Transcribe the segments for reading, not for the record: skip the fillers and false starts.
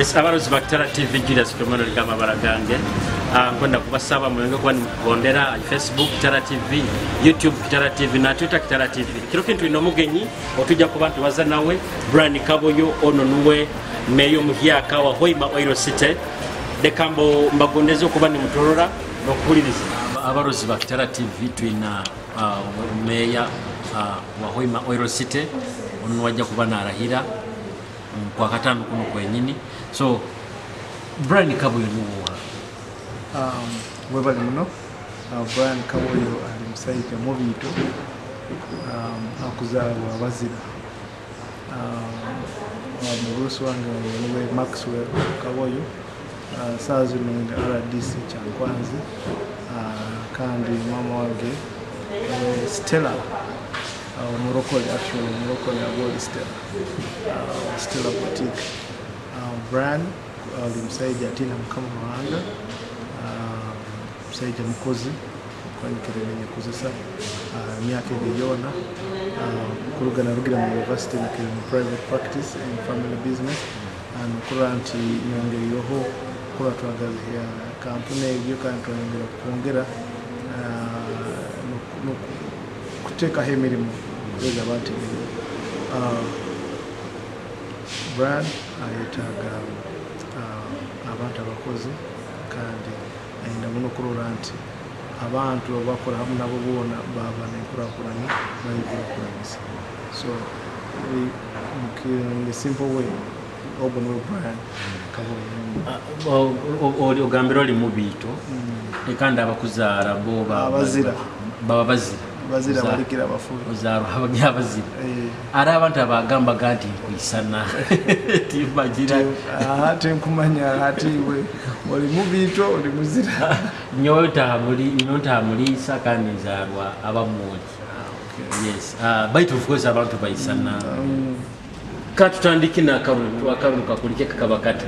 Yes, abarozi ba Kitara TV Julius Komano ligama baragange. Kwenda kubasaba mwenge kwa bondera Facebook Kitara TV, YouTube Kitara TV na Twitter Kitara TV. Kiro kintu ino mugenyi otujja ku bantu baza nawe Brian Kaboyo ono nuwe meyo muhyaka wa Hoima Oil City. Dekambo mbagondeze okuba ni mutorora nokuliriza. Abarozi ba Kitara TV twina meya wa Hoima Oil City ono wajja kuba narahira kwa katano kuno kwenyini. So Brian Kaboyo nuwa webali muno Brian Kaboyo ali musaite mubito akuzalwa abazira murusu wange niwe Maxwell Kaboyo sazi no RDC Chankwanzi kandi mama wange Stella Morocco actually Morocco ya gold Stella boutique Brian alimsaidia tina mkama mahanga msaidia mkozi kwa nikiremenya kuzisa miaka iliyona kuruga na rugira mu university mu private practice and family business and kuranti nyongeriyoho kura twagazi ya kampuni iyo kandi twongera no kuteka hemirimo kweza abantu Brian ayetaga abantu abakozi kandi enda muno kuroranti abantu abakora hamwe nabo bona baba nekurakuranye bayikurakuranyisa so in the simple way open with Brian Kaboyo ogambiro li mubito ekanda abakuzara bo bazira baba bazira balikira abafuzi uzaro abagabazira ara abantu abagamba gati kuisana tibagira ate nkumanya ati we oli mubito oli muzira nyota muri sakani zarwa abamuli yes bite of course abantu baisana katutandiki na akaru kakulike kakabakata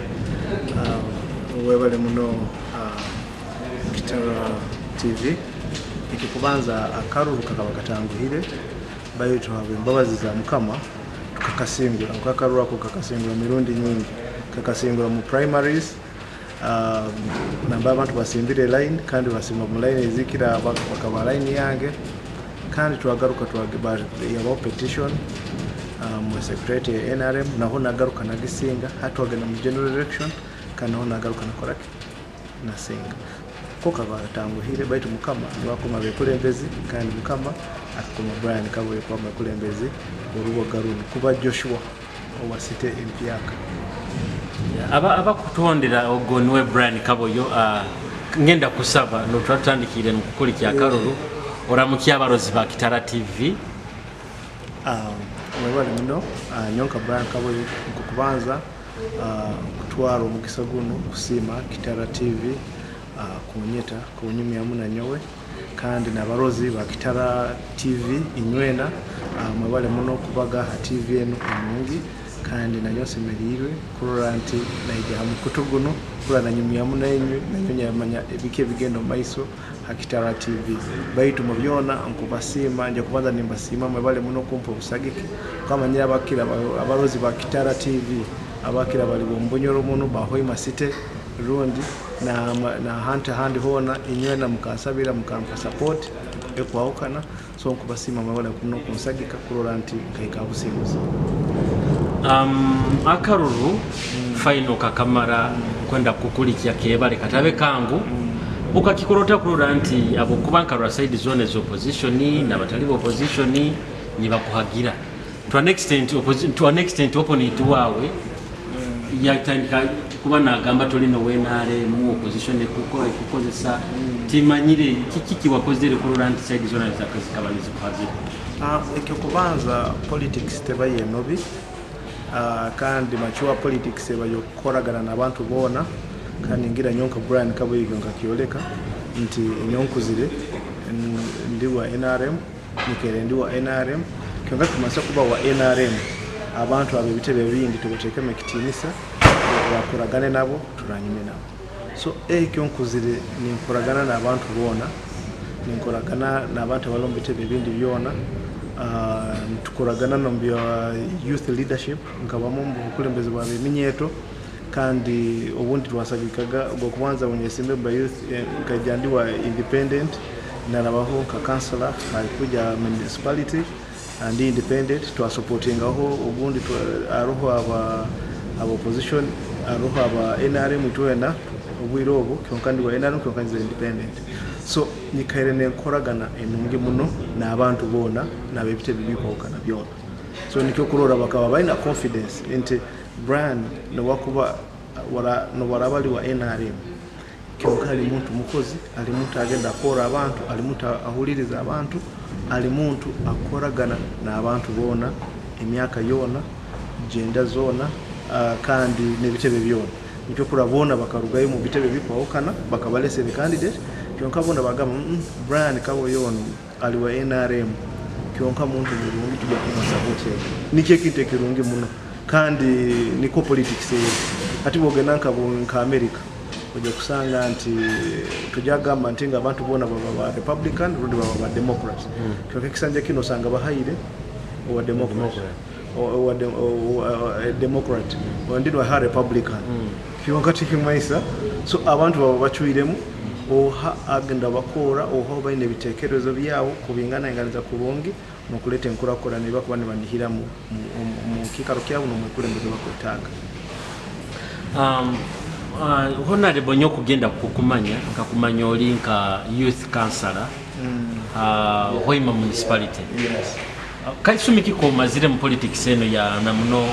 webale muno Kitara TV ikikubanza akaruru kakabakatanguhire bayito habe mbabazi za mukama tukakasingura akakaruru ako kakasingura mirundi nyingi kakasingura mu primaries namba abantu basimbire line kandi basima mu line ezikira bakaba line yange kandi twagaruka twageba ya petition mu secretary ya NRM naho nagaruka nagisinga hatwagena mu general election kandi naho nagaruka nakora nasinga koka batanguhire baitu mukama bakoma bekulembezi kandi mukama akoma Brian Kaboyo kwa bekulembezi urubo garuni kuba Joshua owasite empyaka aba kutondera ogonwe Brian Kaboyo ngenda kusaba no twatandikire mukukuri kya karuru oramukiya abarozi ba Kitara TV webali muno nyonka Brian Kaboyo kukubanza kutwaro mukisaguno kusima Kitara TV kunyeta kunyumi amuna nyowe kandi nabarozi ba Kitara TV inywena mwebale muno kubaga ha TV eno omungi kandi nanyose merirwe kuranti naija hamukutuguno kula nanyumi amuna enywe nanyonya amanya ebike bigendo maiso ha Kitara TV baitu mubyona nkubasima nje kubanza nimbasima mwebale muno kumpa busagiki kama nyira bakira abarozi ba TV abakira bali bombonyoro muno ba Hoima City rundi na handi hona inywena mukasabira mukampa support ekwaukana so nkubasima mwebale kuno kunsagika kuranti kaika businguzi akaruru final kakamara kwenda kukulikia kebale katabe kangu ukakikorota kuranti abo kubankara side zone zo opposition na batalibo opposition ni bakuhagira to an extent opponent wawe yatandika kuba nagamba tolino wenare mu opposition kukozesa timanyire kiki wakozere kuranti side zone za kazi kabanizo kwazi ekikubanza politics tebaye nobi kandi machuwa politics bayokoragana nabantu bona kandi ngira nyonka Brian Kaboyo ngakiyoleka nti nyonkuzire ndiwa NRM nikere ndiwa NRM kyonga tumasa kuba wa NRM abantu abebitebe bindi tuboteke mekitinisa bakoragane nabo turanyime nabo so kyonkuzire ninkoragana nabantu bona ninkoragana nabantu balombitebe bindi byona tukoragana nombya youth leadership nkabamo mu bukulembeze bwa minyeto kandi obundi twasabikaga okubanza munyesimbe by youth kajandiwa independent narabaho ka councillor alikuja municipality and independent twasupporting aho obundi aroho aba opposition aroho aba NRM twena obwirobo kyonkandi wa NRM kyonkandi independent so nikairene nkoragana enungi muno n'abantu bona n'abebite bibikokana byona so nikyo kurora bakaba baina confidence into brand no wakuba wala no warabali wa NRM kyonka ali muntu mukozi ali muntu agenda akora abantu ali muntu ahuliriza abantu ali muntu akoragana n'abantu bona emyaka yona genda zona kandi nebitebe byona nikyo kurabona bakarugayo mu bitebe bikwokana bakabalese candidate kyonka bona bagamba Brian Kaboyo ali wa NRM kyonka muntu mulungi tujja kumusapoti nikye kinte kirungi muno kandi niko politics ati bogenanka nka America ojja kusanga nti tujagamba nti nga abantu bona baba Republican rundi baba Democrats kyonka kisanja kino sanga bahayire owa Democrat wandino wa Republican kyonka tikimaisa so abantu baba bachuiremu oha agenda bakora oha baine bitekerezo byawo kubingana enganiza kurungi nokuleta enkurakora ne bakubane banihira mu kikaro kyabo no mukulembeze bakwetanga honare bonyo kugenda kukumanya nkakumanya oli nka youth councillor Hoima municipality yes kaisumi kiko mazire mu politics eno ya namuno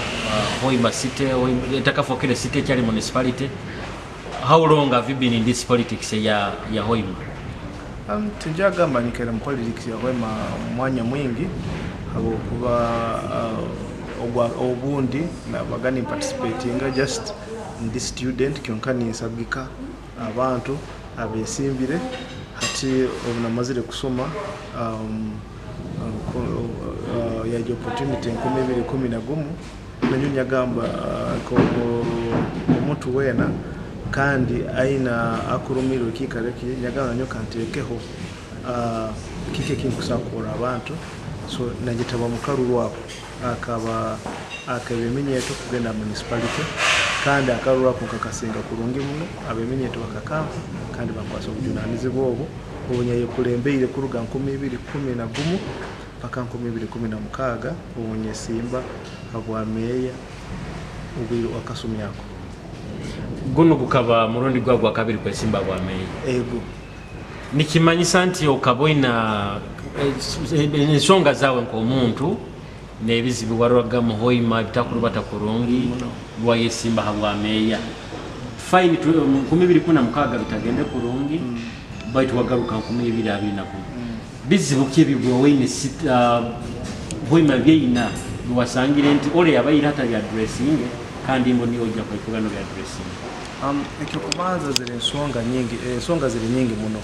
Hoima city etakafokere city kyali municipality. How long have you been in this politics ya Hoima? Tujagamba nikera mu politics ya Hoima mwanya mwingi abo kuba obundi na bagani participating just in this student kyonkani sabika abantu abesimbire hati obunamazire kusoma ya opportunity 2011 nanyunya gamba ko omuntu wena kandi aina akurumiro kikareki nyagana nyo kantekeho kike kinkusakura abantu so nagitaba mukaruru wako akaba akabemenyeto kugenda municipality kandi akaruru wako kakasinga kurungi muno abemenyeto bakakamba kandi bakwasa obujunanize bwobo obunyaye kulembeire kuruga 2011 paka 2016 obunyesimba abwameya ubiro akasumyako guno gukaba murundi gwa kabiri kwa simba bwameya ego nikimanyisa nti okaboina ensonga zawe nk'omuntu n'ebizibu warwaga mu Hoima bitakulu batakurungi lwa yesimba habwameya fine 2016 bitagende kurungi baitu wagaruka 2020 bizibu kibibwo wine Hoima byeina wasangire nti ole yabayira hata ya dressing kandi mboni ojja kwekugano ya dressing ekyo kubanza zile ensonga ziri nyingi muno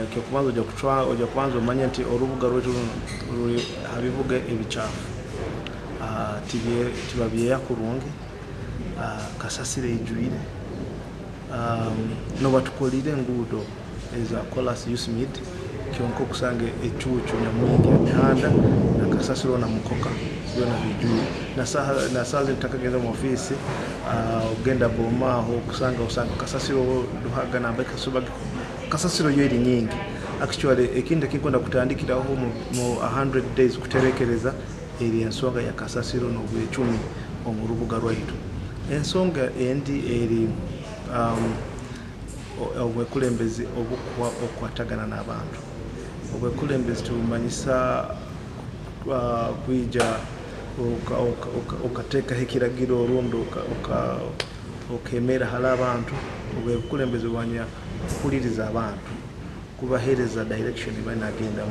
ekyo kubanza ojja kubanza omanya nti orubuga rwetu habivuga ebichafu tibabye yakurungi kasasire ijuire no batukolire ngudo eza Colas Youth Meet kyonko kusange echuchu nyamwingi emihanda nakasasiro na mukoka yona bijuye na saze takagenda mu office ugenda boma aho kusanga kasasiro duhaga na mbeka suba kasasiro yeri nyingi actually ekinde kinkonda kutandikira aho mu 100 days kuterekereza eri ensonga ya kasasiro no bwechumi omurubuga rwaitu ensonga endi eri obwekulembezi okwatagana n'abantu obwekulembezi tumanyisa kwija ukateka hekiragiro orundo okemera hala abantu obwekulembezi wanya kuliriza abantu kubahereza direction banagenda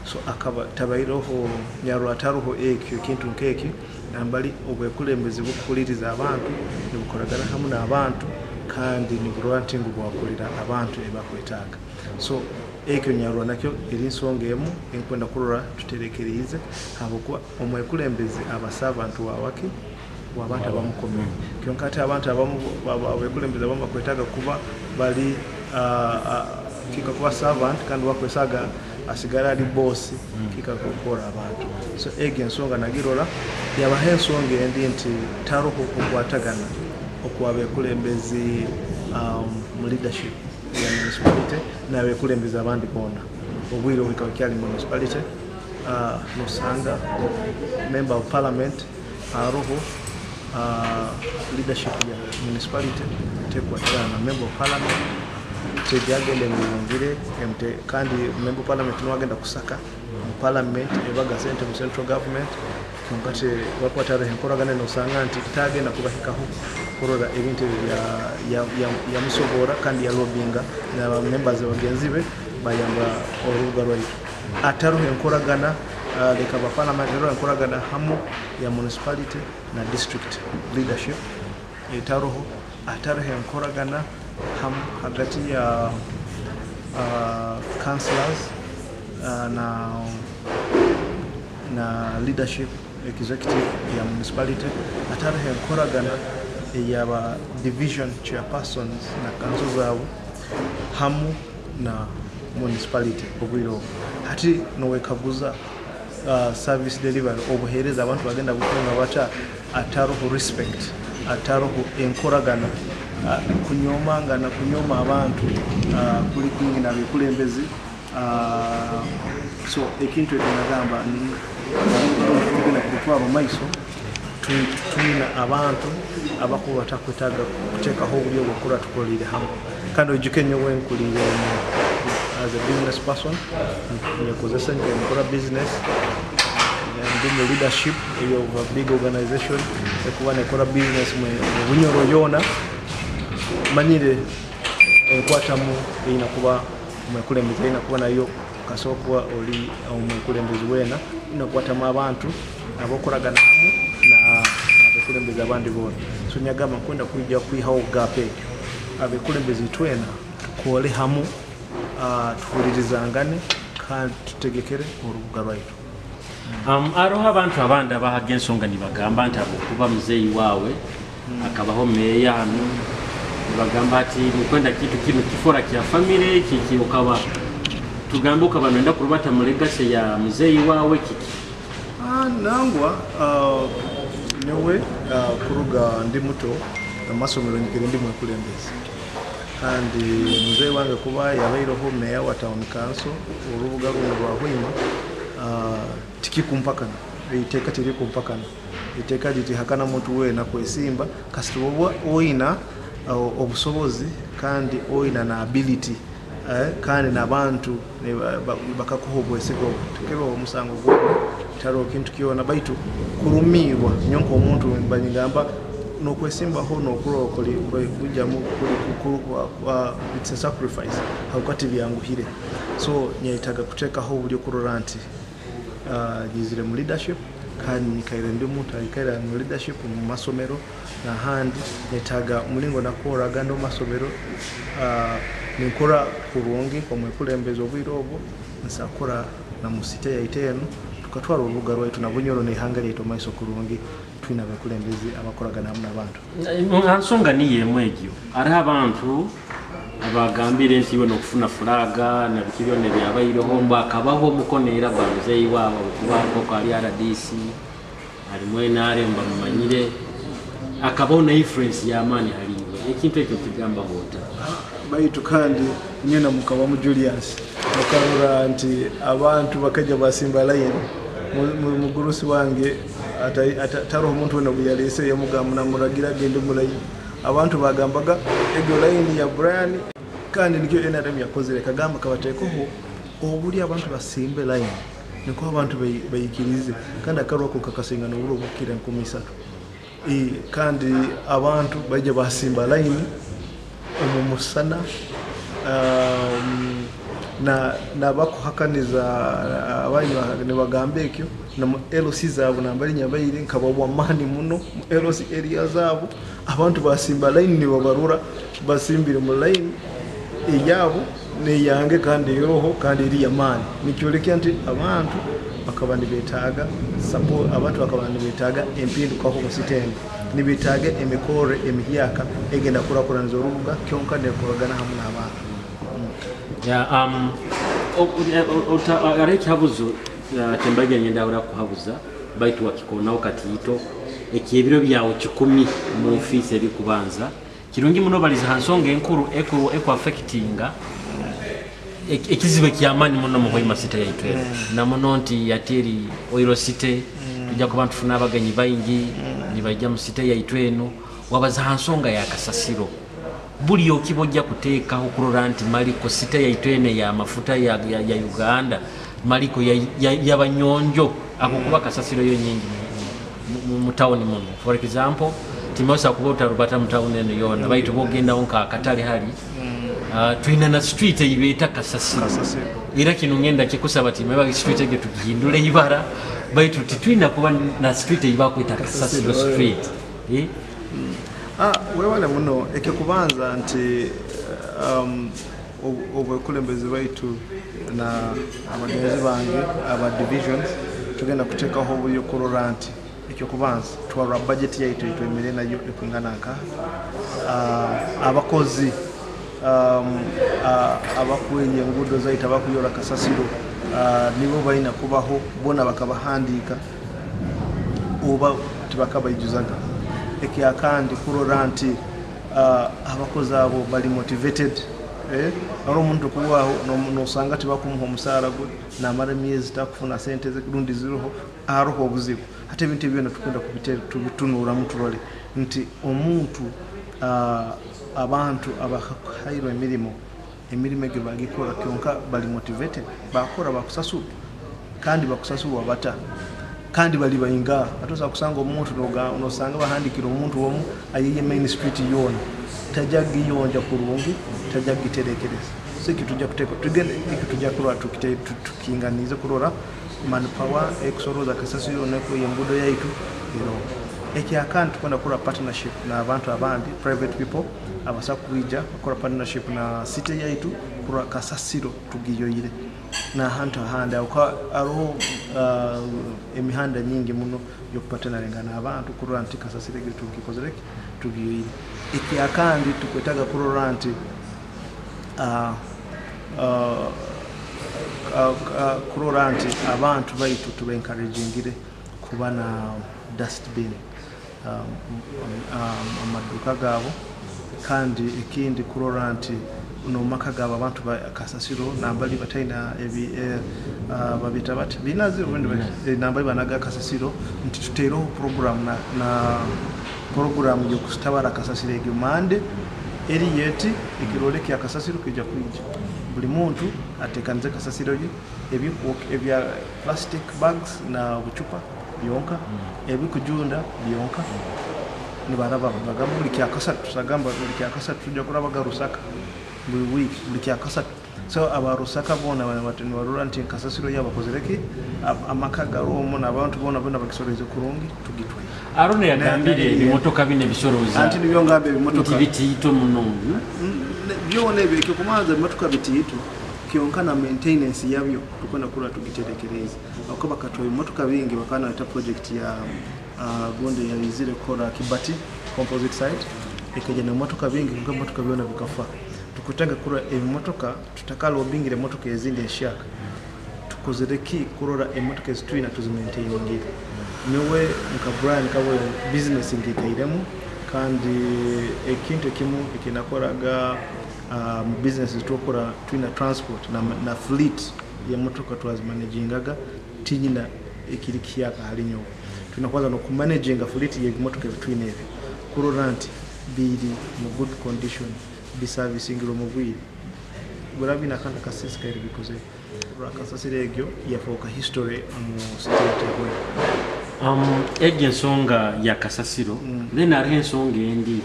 so akaba tabairoho nyaro ataruho ekyo kintu nkeki nambali obwekulembezi bukuliriza abantu nibukoragana hamwe n'abantu kandi nigurantingu bwakulira abantu ebakwetaka so ekyo nyarwa nakyo irinsongemu enkwenda kurora tuterekereze habukwa omwekulembezi abasabantu wawaki wabantu abamukomye kyonkati abantu abamukulembeza bamakwetaga kuba bali kika kuba servant kandi wakwesaga asigara ali boss kika kokora abantu so ege ensonga nagirora yaba hensonga endi nti taruko kukwatagana kwabekulembezi mu leadership ya municipality nabekulembeza abandi bonna obwire bwekaba kyali municipality nosanga member of parliament aroho leadership ya municipality tekwatana na member of parliament tejagende mungire MT kandi member of parliament nwagenda kusaka mu parliament ebaga sente mu central government mukati wakwatara enkoragana nosanga nti tagenda kubahikaho kuroda ebintu ya musobora kandi ya lobbyinga na members bagenzibe bayamba orubuga rwaitu ataro enkoragana leka bafana majoro enkoragana hamu ya municipality na district leadership etaroho ataro enkoragana hamu hagati ya councillors na leadership executive ya municipality ataro enkoragana ya division chairpersons na council zabo hamu na municipality obwiro hati nowekaguza service delivery obuhereza abantu bagenda gutunga bacha ataroho respect ataroho enkoragana kunyoma abantu kuli kwingi na bikulembezi so ekintu ekinagamba ni tugenda kutwara maiso tuina abantu abakuba takwetaga kuteekaho obulyo bwokura tukolire hamu kandi ojukenye wenkulire as a business person nyakozesa nkora business and in the leadership of a big organization ekuba nekora business mu bunyoro yona manyire enkwatamu inakuba mwekulembeze inakuba nayo kasokwa oli mwekulembeze wena inakwatamu abantu abokoragana hamu na abekulembeze abandi bona so nyagama kwenda kujja kwihawo gape abekulembeze twena tukole hamu tuhulirizangane kandi tutegekere orubuga rwaitu aroho abantu abandi abahaga ensonga nibagamba nti abokuba muzeeyi waawe akabaho meeya hano nibagamba ati mukwenda kitu kino kifora kya famire kiki okaba tugambe okaba nenda kurubata mu legacy ya muzeeyi waawe kiki nangwa nyowe kuruga ndi muto amasomero nyikiri ndi mwekulembeze kandi muzeeyi wange kuba yabaireho meya wa town council urubuga rwa Hoima tikikumpakana iteka tiri kumpakana iteka liti hakana muntu wena kwesimba kasitobwa oina obusobozi kandi oina na ability kandi nabantu bakakuho bwesego tukero omusango gwo taro kintu kiona baitu kurumirwa nyonko omuntu mbanyingamba no kwesimba ho no kurokoli kujja mu it's a sacrifice hakati byanguhire so nyaitaga kuteka ho buli kuroranti gizire mu leadership kandi nikaire ndi muntu alikaira mu leadership mu masomero na handi nyaitaga mulingo nakora gando masomero nikora kurungi kwa mwekulembeza obwirobo nsakora na musite ya iteno tukatwara urubuga rwaitu na bunyoro ne hangari ito maiso kurungi twina bakulembezi abakoragana hamwe n'abantu ansonga niye mwegyo ari abantu abagambire nsiwe no kufuna flaga na bikibone byabayiroho mba akabaho mukonera bamuzeyi wabo kubako kwa ali RDC ali mwenare mba mumanyire akabaho na influence ya amani haliwe ekintu ekyo kigamba hota baitu kandi nyena mukaba mu Julius mukarura nti abantu bakaja basimba line mugurusi wange ataro umuntu wena buyalese yamugamuna muragira gende mulayi abantu bagambaga ego line ya Brian kandi nikyo NRM yakozere kagamba kabatekoho obuli abantu basimbe line niko abantu bayikirize kandi akarwako kakasingana ubulo bukira 13 kandi abantu baje basimba line umumusana na bakuhakaniza abanywa ne bagambe ekyo na LC zabo nambali nyabayire nkababwa mani muno LC area zabo abantu basimba line ni babarura basimbire mu line iyabo ne yange kandi yoho kandi iri yamani nikyoleke nti abantu bakabandi betaga support abantu bakabandi betaga empinduka ko musitende nibitaga emikore emihiyaka egenda kurakuranza urubuga kyonka ne kuragana hamwe n'abantu areki habuzo tembage nyenda ura kuhabuza baitu wakikona okatito ekibiro byawo 10 mu office eri kubanza kirungi muno baliza hansonga enkuru eko affectinga ekizibe kyamani muno mu Hoima City yaitwe na muno nti Adyeeri Oil City tujja kuba tufuna abagenyi bayingi nibajja mu city yaitwe eno wabaza hansonga ya kasasiro buli okibojja kuteeka okulora nti maliko city yaitwe ene ya mafuta ya Uganda maliko y'abanyonjo akukuba kasasiro yo nyingi mu town muno for example timosa kubota rubata mu town eno yona baitu bogenda onka akatale hali tuina na street eyibeta kasasiro era kino ngenda kikusaba ti meba street ege tugindule ibara baitu titwina kuba na street eyiba kweta kasasiro street wewale muno ekikubanza nti obwekulembeze baitu na abagenzi bange aba divisions tugenda kuteekaho obuyo kurora nti ekyokubanza twalwa budget yaitu etwemere nayo ekunganaka abakozi abakwenye enguudo zaita abakuyola kasasiro nibo balina kubaho bona bakabahandika oba tibakabayijuzaga ekyakandi kurora nti abakozi abo bali motivated aro omuntu kubaho nosanga tibakumuha omusaara gwe namara emyezi takufuna sente zekurundi ziroho aroho obuzibu ate ebintu byonna tukunda kubitunura mutulole nti omuntu abantu abahayirwa emirimu egyo bagikora kyonka bali motivated bakora bakusasula kandi bakusasulwa bata kandi bali bayinga atoza kusanga omuntu nosanga bahandikira omuntu omu ayiye main street yona tajagi yonja kurungi tajagi terekereza siki tujja kuteka tugende tujja kurwa tukinganize kurora manpower exoroza kasasiro nako yembudo yaitu ekyakandi tukunda kura partnership na abantu abandi private people abasa kuija bakora partnership na city yaitu kura kasasiro tugiyoyire na hantu handa uka aro emihanda nyingi muno yokupatana lengana abantu kurora nti kasasiro gitu tugikozereke tugiyoyire ekyakandi tukwetaga kurora nti kurora nti abantu baitu tuba encouragingire kuba na dustbin amaduka gabo kandi ekindi kurora nti no maka gabo abantu bakasasiro nambali bataina ebi babita bati binazi nambali banaga kasasiro nti tutero na program yo kustabara kasasiro egumande eri yeti ikirole kya kasasiro kija kwija buli muntu atekanze kasasiro ye ebya plastic bags na buchupa byonka ebikujunda byonka nibaraba bagambuli kya kasatu tusagamba buli kya kasatu tujja kuraba garusaka buli week buli kya kasatu so abarusaka bona batini barura nti kasasiro yabakozereki amaka garomo nabantu bona bakisoreze kurungi tugitwe arone yagambire bimotoka bine bisoroza anti nibyo ngambe bimotoka bitito muno byone beke kumanza bimotoka bitito kyonka na maintenance yabyo tukona kula tugiterekereza akoba katoye bimotoka bingi bakana ta project ya gonde ya izire kora Kibati composite site ikaje na motoka bingi ngo motoka byona bikafa tukutanga kura ebimotoka tutakalo bingire motoka ezindi eshaka tukozereki kurora emotoka zitwina tuzimaintaining niwe Brian Kaboyo business ngikairemu kandi ekintu kimu ikinakoraga business tukora twina transport na fleet ya motoka twazimanaging tinyina ikirikiyaka halinyo tunakwaza no kumanaging fleet ya motoka between evi kuroranti biri mu good condition be servicing lo mubiri burabina kanda kasisi kairi bikoze rakasasire egyo yafoka history mu city ya Hoima ensonga ya kasasiro then ari ensonga endi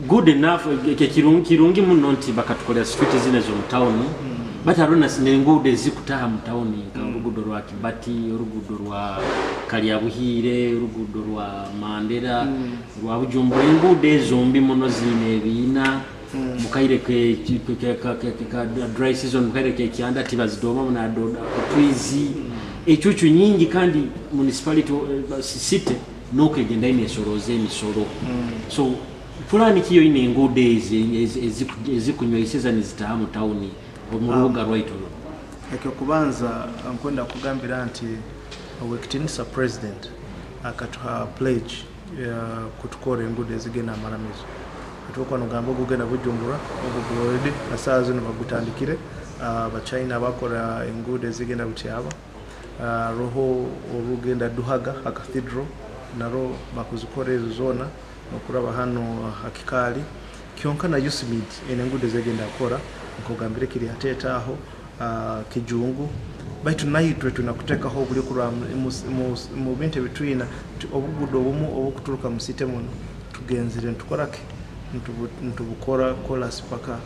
good enough kirungi muno nti bakatukolera street zine zo mu town batarona sinengude zikutaha mu town urugudo rwa Kibati urugudo rwa Kalyabuhire urugudo rwa Mandera rwa Bujumbura engude zombi muno zine bina mukaire ke dry season mukaire ke kyanda tibazidoma na doda twizi echuchu nyingi kandi municipality city noke genda ine soroze misoro so fulani kiyo ine ngude ezikunywa nizitaha mu town omuruga rwaito ekyo kubanza nkwenda kugambira nti wekitinisa president akatuha pledge kutukora enguudo ezigenda amalamizo atuuka nogamba ogugenda Bujumbura oguguloredi nasaawa zino bagutandikire abachina abakola enguudo ezigenda Butyaba roho olugenda Duhaga a cathedral naro bakuzikora ezo zona okuraba hano hakikali kyonka na Yusimid enenguudo ezigenda akora nkogambire kiri ateta aho kijungu baitu naitwe tunakutekaho buli kurwa mu bintu bitwina obugudo obumu obukutuluka musite muno tugenzire ntukorake ntubukora kolas paka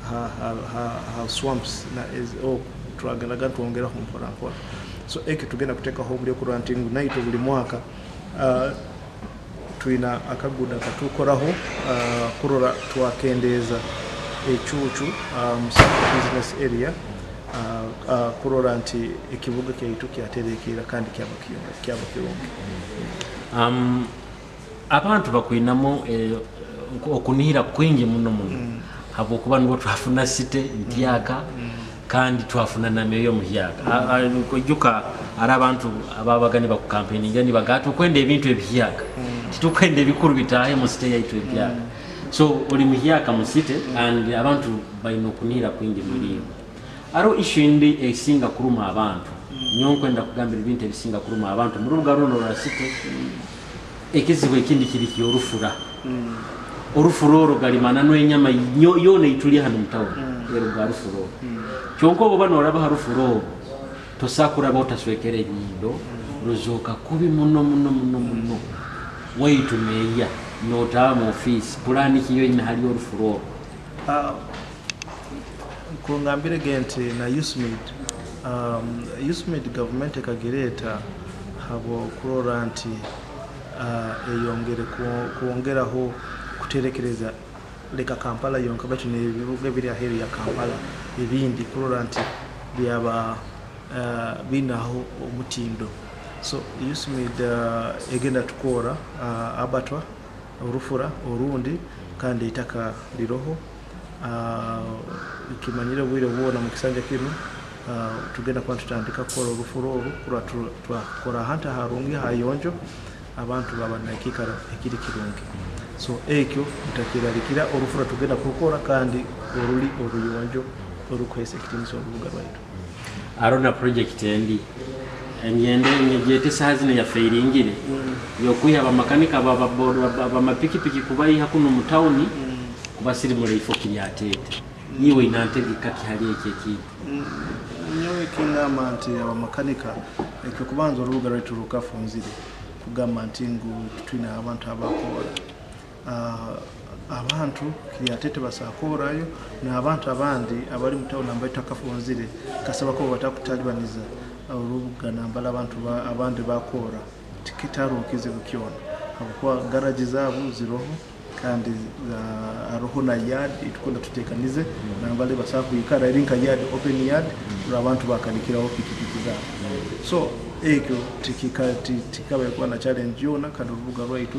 ha swamps na turaganaga tuongera kumpora mpora so tugenda kutekaho buli kurwa ntingu naitwe buli mwaka twina akaguda katukoraho kurora twakendeza echuchu mu business area kurora nti ekibuga kyaitu kyaterekera kandi kyaba kirungi abantu bakwinamo okunihira kwingi muno habo kuba ngo twafuna site ntiyaka kandi twafuna nameyo muhyaka kujuka ara abantu ababagani ba campaigning ni bagato kwenda ebintu ebyaka titukwenda ebikuru bitahe mu site yaitu ebyaka so oli muhyaka mu site and abantu bayino kunihira kwingi muri aro ishindi esinga kuruma abantu nyonkwenda kugambira ibintu ebisinga kuruma abantu muri rugarono rwa site ekizibu ekindi kiri kyorufura orufuroro galimana no enyama yone ituli hano mtawo ero garufuro kyonko bo bano raba harufuro tosakura botaswekere nyindo ruzoka kubi muno waitu meya nota mu office plani kiyo ina hali orufuro kungambire gente na Yusimid government ekagereta habo kurora nti eyongere kuongeraho kuterekereza leka Kampala yonka batu ne bibuga biri aheri ya Kampala ebindi kurora nti byaba binaho omutindo so Yusimid egenda tukora abatwa urufura urundi kandi itaka liroho ikimanyire bwire bwona mu kisanja kino tugenda kwa tutandika kora urufuro kora hanta harungi hayonjo abantu babana Kitara ekiri kirungi so ekyo mutakiralikira urufuro tugenda kukora kandi oruyonjo orukwese kitinso orubuga rwaitu arona project endi emyende nyegete sazine ya fairingire yokuya abamakanika baba mapikipiki kubayi hakuno mutawuni kubasiri muri ifokiri atete yiwe inantegeka kihali ekeki nyowe kingama nti abamakanika ekyo kubanza orubuga rwaitu rukafunzire kugamba nti ngu twina abantu abakora abantu kiriatete basakorayo na abantu abandi abali mutawuni ambaye takafunzire kasaba ko batakutalibaniza urubuga nambala abantu abandi bakora tikitaro kize bukiona kwa garage zabo ziroho kandi aroho na yard itukunda tutekanize nambale basaku ikara irinka yard open yard abantu bakanikiraho pikipiki zabo so ekyo tikabe kwa na challenge yona kandi urubuga rwaitu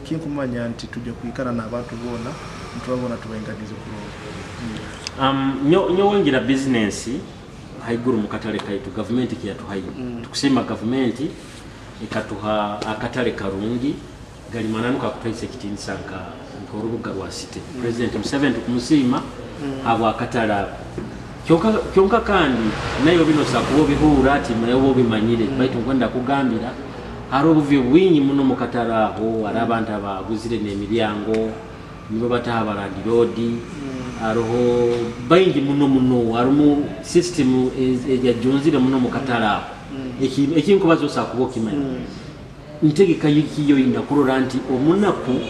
kinkumanya nti tujja kuikana na abantu bona mturabona tubainganize kuroho nyo wengira business haiguru mukatale kaitu government kiyatuhaye tukusema government ikatuha akatale karungi galimananuka kutwaise kitini sanka nkorubuga rwa city president Museveni kumusima abo akatala kyonka kandi nayo bino sakubo bihura ati nayo bimanyire baitu kwenda kugambira haro buvyo bwinyi muno mukatala aho arabantu abaguzire n'emiryango nibo bataha barandi road aroho bayingi muno arumu system ya jonzire muno mukatala ekinko bazosa kubo kimanya ntegeka yikiyo inakurora nti omunaku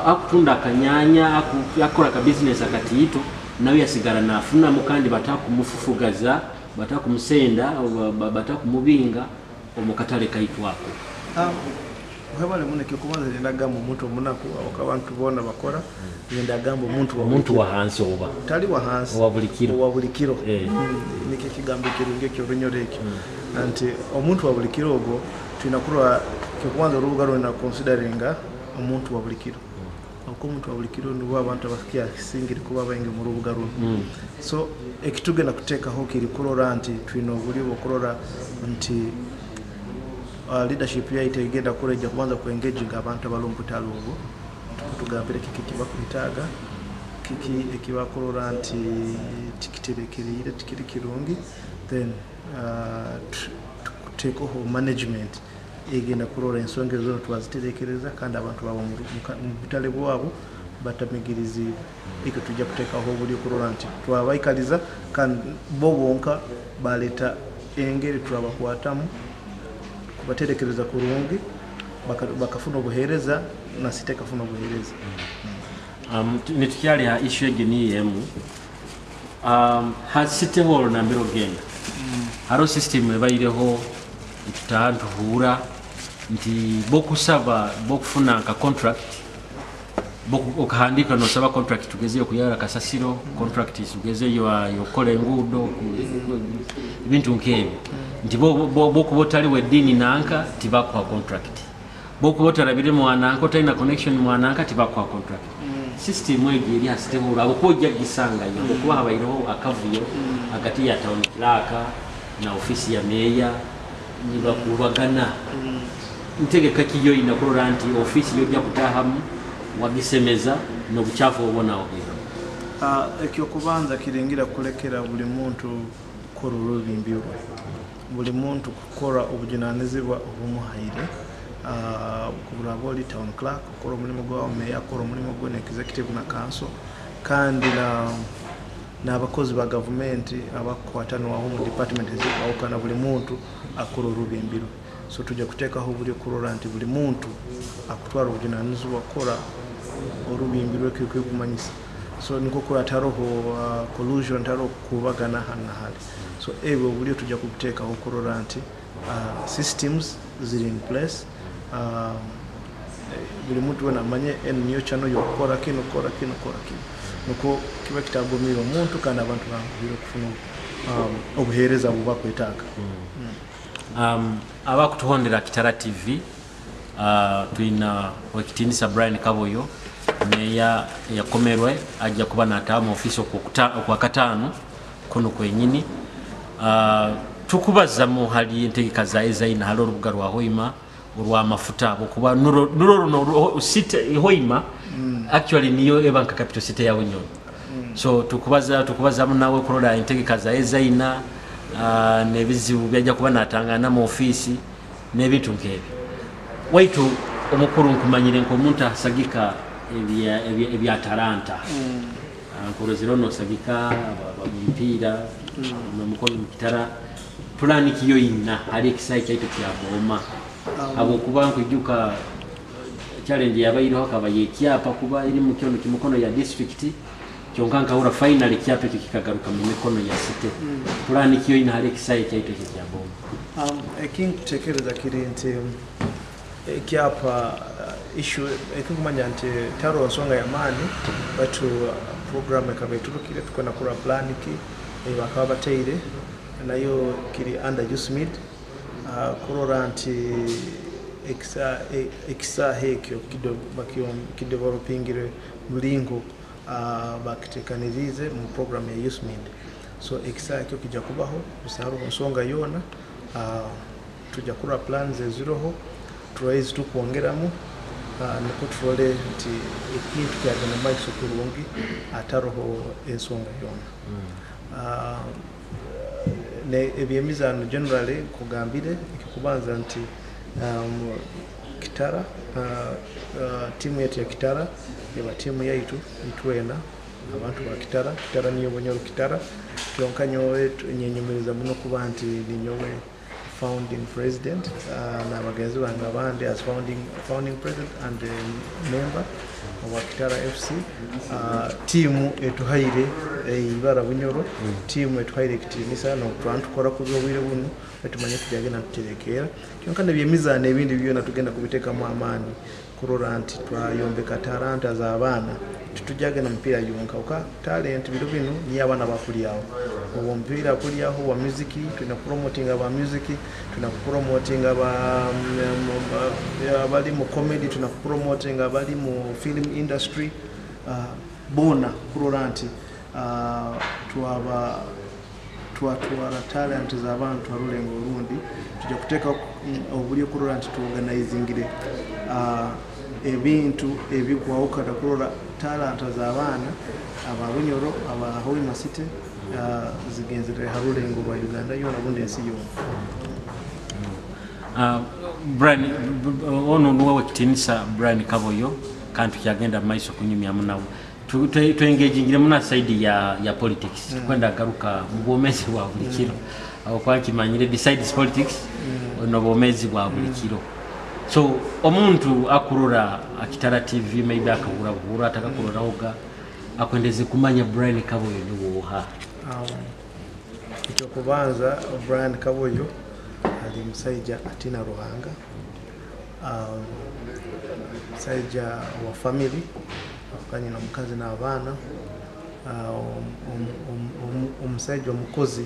akutunda akanyanya akora ka business akatito nawe yasigara nafuna mukandi batakumufufugaza batakumusenda batakumubinga omukatale kaitwako Webale muneke kubanza ndagamba omuntu omunaku akabantu bona bakora ndagamba omuntu wa hansi oba tali wa hansi wa bulikiro nike kigambo kirunge ky'orunyore ekyo anti omuntu wa bulikiro ogo tunakurwa kubanza urubuga rwena consideringa omuntu wa bulikiro uko omuntu wa bulikiro nibo abantu abakiya singiri kuba bayinge mu rubuga rwo so ekitugenda kuteka ho kiri kurora anti twino buli bokurora nti leadership yaite igenda kuleja kubanza ku engaging abantu abalumputalo obwo tugambire kiki kibakwitaga kiki ekibakolora nti tikiterekerire tikiri kirungi then take over management egenda kulora ensonga ezo twaziterekereza kandi abantu babo mu bitale bwabo batamigirizi iko tujja kuteekaho buli kulora nti twabaikaliza kandi bo bonka baleta engeri twabakwatamu kubaterekereza kurungi bakafuna obuheereza nasi tekafuna obuheereza. Nitukyali ha issue egini yemu hasiteho nambiro genda haro system ebaireho itaantuhura nti bokusaba bokufuna nka contract okuhandika nosaba contract tugeze okuyara kasasiro contract tugeze yokole enguudo ebintu nkebi nti bokubotali weddini nanka tibakwa contract bokubotala bire mwananka otalina connection mwananka tibakwa contract system egi eri hasitehura abokojja gisanga yo okuba habayireho akavuyo agati ya town clerk na ofisi ya meya nibakubagana ntegeka kiyo inakolora nti ofisi yojja kutahamu wagisemeza n'obuchafu obona obiro ekyo kubanza kiringira kulekera buli muntu kola olw'ebimbyo buli muntu kukola obujunanizibwa obumuhaire kubulaba oli town clerk kola omulimu gwa meya kola omulimu gwa executive na council kandi n'abakozi ba gavumenti abakwatanawaho mu department ezibawukana buli muntu akola olw'ebimbyo so tujja kuteekaho buli kulora nti buli muntu akutwala obujunanizibwa kola olw'ebimbyo kumanyisa so niko kola taroho collusion taro kubagana hana hali so ebyo buli tujja kuteekaho kulora nti systems ziri in place buli muntu wena amanye eniyo channel yokukora kino kora kino nuko kiba kitagomira omuntu kandi abantu bangubire kufuna obuheereza bubakwetaaga. Abakutuhondera Kitara TV tuina wekitinisa Brian Kaboyo meya yakomerwe ajja kuba natamu ofisi kwa katano kono kwenyini tukubaza mu hali entegeka za ezaina halo rubuga rwa Hoima urwa mafuta bokuba nuro city Hoima actually niyo ebanka capital city ya Bunyoro so tukubaza nawe kuroda entegeka za ezaina nebizibu byajja kuba natangana mu ofisi nebintu nkebi waitu omukuru nkumanyire nko muntu asagika ebya Talanta nkorozero no sagika mpira n'omukono Kitara plan kiyo ina ali kisai kyaito kya boma abo kuba nkujuka challenge yabayiro akabaye kyapa kuba iri mu kyono kimukono ya district kyonkanka ura finally kyape kikagaruka mu mikono ya city plan kiyo ina ali kisai kyaito kya boma ekintekereza kiri nti kyapa issue ekumanya nti taro nsonga ya mani batu program ekabeturukire tukona kura plan ki bakaba bateire nayo kiri under usmid kurora nti ekisa hekyo kidevelopingire mulingo bakitekanirize mu program ya usmid so ekisa ekyo kijja kubaho usaro nsonga yona tujja kura plans eziroho tuwezi tukuongeramu niko tufole nti ekintu kyagenda maiso kurungi ataroho ensonga yona ebyemizano generally kugambire ekikubanza nti Kitara timu yetu ya Kitara eba timu yaitu itwena abantu ba Kitara niyo Bunyoro Kitara kyonka nyowe nyenyemereza muno kuba nti ninyowe founding president na bagenzi bange abandi as founding president and member of Kitara FC timu etuhaire ibara Bunyoro timu etuhaire kitinisa no tukora kuzobwire buno etumanye tujagena tuterekera kyonka nebyemizana ebindi byona tugenda kubiteka mu amani kurora nti twayombeka talanta za abana tutujagena mpira yonka uka talent biro bino ni abana bakuliawo uwo mpira kuliaho wa music tuna promoting aba music tuna promoting abali mu comedy tuna promoting abali mu film industry bona kurora nti tuaba twatwala talent z'abantu alulengo olundi tujja kuteeka obuli okulola nti tuorganizingire ebintu ebikwawukana kulola talent z'abaana ababunyoro aba Hoima City zigenzere halulengo bwa Uganda yona bundi ensi yona. Brian ono nuwe kitinisa Brian Kaboyo kantu kyagenda maiso kunyumya munawo tuengagingire muna side ya politics kwenda garuka mu bwomezi bwa buli kiro aho kwakimanyire besides politics ono bwomezi bwa buli kiro. So omuntu akurura Kitara TV maybe akabura atakakurura hoga akwendeze kumanya Brian Kaboyo niwoha. Icyo kubanza Brian Kaboyo ali musajja atina ruhanga musajja wa family afukanye na mukazi n'abaana omusajja omukozi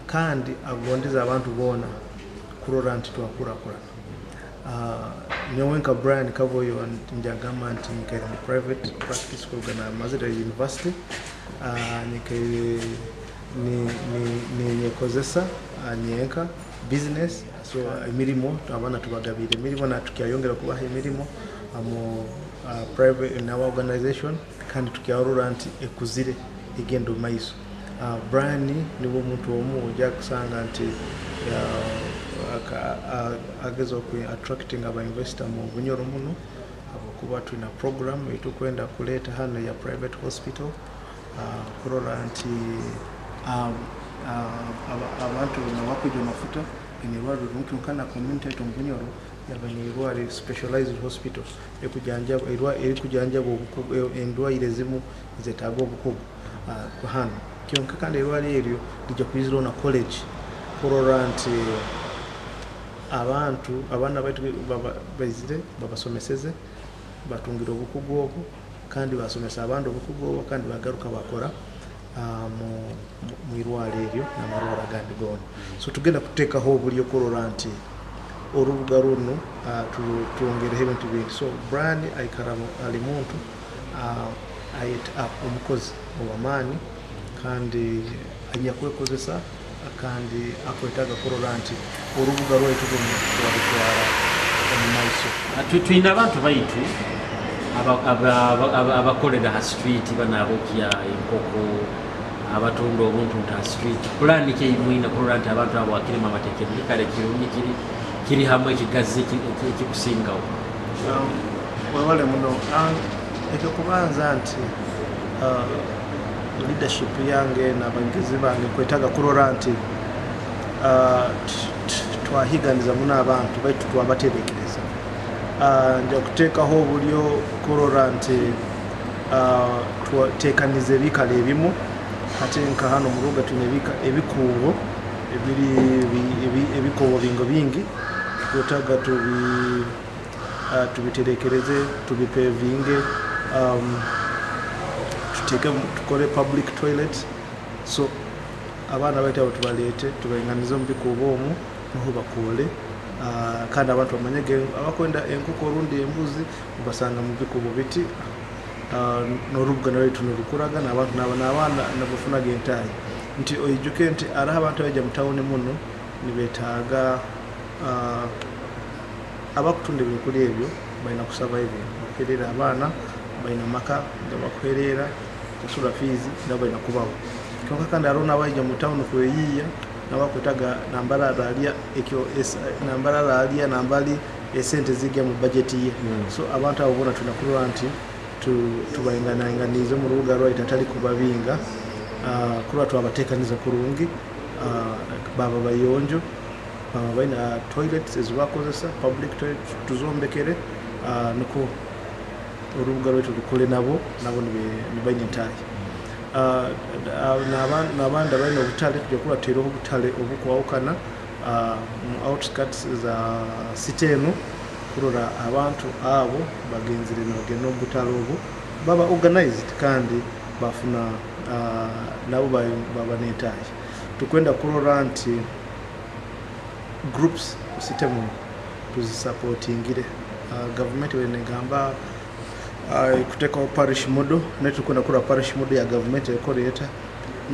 kandi agondeza abantu bona kurora nti twakurakurana. Nyowenka Brian Kaboyo njagamba nti nkere mu private practice school na Mazira University nikere nyekozesa nyenka business so emirimo abana tubagabire emirimo na tukiyayongera kubaha emirimo mu private in our organization kandi tukiyarura nti ekuzire igendo maiso. Brian niwo muntu omu ojja kusanga nti agezo ku attracting aba investor mu bunyoro muno kuba tuna program etukwenda kuleta hano ya private hospital kurora nti abantu nawakuja mafuta inirwari runtu kana community to bunyoro yabanirwari specialized hospital ekujanja endwa ilezimu zetago obukugu ku hano kyonka kandi irwari eryo lijja kuyizira na college kurora nti abantu abana baitu bazire babasomeseze batungira obukugu obwo kandi basomesa abantu obukugu obwo kandi bagaruka bakora mu irwari eryo n'amarwara gandi gona. So tugenda kuteekaho obuli okurora nti orubuga runo tuongereho ebintu bingi. So Brian aikaramu ali muntu ayita omukozi ow'amaani kandi ajja kwekozesa kandi akwetaga kurora nti orubuga rwaitu runo twalutwala omu maiso. Tuyina abantu baitu abakolera ha street banabokya enkoko abatunda obuntu nta street plan ke imwina kurora nti abantu abo akirima amatekero kale kirungi kiri hamwe kigazi kikusingawo. Wale muno ekyo kubanza nti leadership yange n'abagizi bange kwetaga kurora nti twahiganiza muno abantu baitu twabatebekereza nja kuteekaho obulyo kurora nti twatekanize bikala ebimu ate nka hano mu ruga tunebika ebikuubo ebikuubo bingi twetaga tubiterekereze tubipevinge tukore public toilet so abana baitu abo tubalete tubainganize mu bikuubo omwo niho bakole kandi abantu bamanyege abakwenda enkoko rundi embuzi basanga mu bikuubo biti n'orubuga nalwaitu nirukuraga n'abantu n'abaana nabafuna gentayi nti oyijuke nti araho abantu bajja mu tawuni muno nibetaaga abakutunda ebintu ebyo balina kusurvive bakuherera abaana balina maka nga bakuherera kusula fees nabo balina kubaho kyonka kandi arona abajja mu tawuni kweyiya nabakwetaga nambala alia ekyo nambala alia nambali esente zijja mu budget ye so abantu abo bona tunakulwa nti tubainganize mu rubuga rwaitu atali kubabinga kuba twabateekaniza kurungi baba bayonjo baba baina toilets ezibakozesa public toilet tuzombekere nuko urubuga rwaitu lukole nabo nibaine entayi n'abandi abaine obutale tujja kubateeraho obutale obukwawukana mu outskirts za city eno kurora abantu abo bagenzire n'ogenda obutale obwo baba organized kandi bafuna nabo baba n'entayi tukwenda kurora nti groups city muno tuzisupportingire government wenegamba kuteka parish model netukwenda kura parish model ya government ekoreta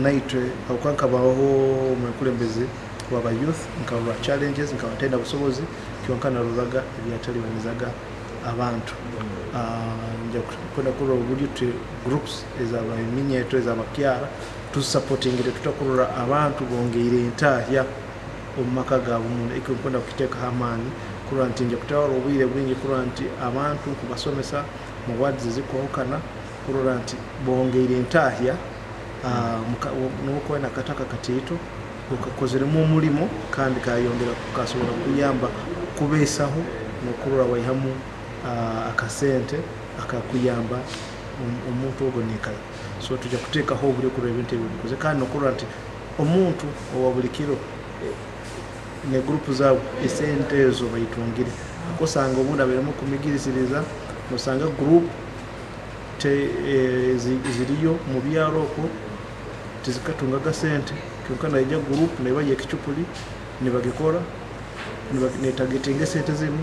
naitwe okwankabaho mukulembeze waba youth nkaba challenges nkaba tenda busobozi kyonkana rulaga ebyatalibanyizaga abantu nja kwenda kulo obulitu groups ezaba eminyeto ezaba kyara tu supporting ile tutakurura abantu bongeire entahya omumaka gaabo umuntu ikwenda kukiteka hamani kura nti nja kutawala obwire bwingi kura nti abantu kubasomesa mu wards zikwokana kura nti bongeire entahya nuko na kataka katito ukakozeremo omulimo kandi kayongera kukasobola kuyamba kubesaho nokurura waihamu akasente akakuyamba omuntu ogonikala so tujja kuteekaho obuli ku ebintu ebikoze kandi nokurura nti omuntu owabulikiro ne group zaabo esente ezo bayitungire akosanga omuntu aberemo kumigirisiriza nosanga group ziriyo mu byalo okwo tizikatungaga sente kyokana ejja group nebaye ekicupuli nebagikora netagetinga sente zimu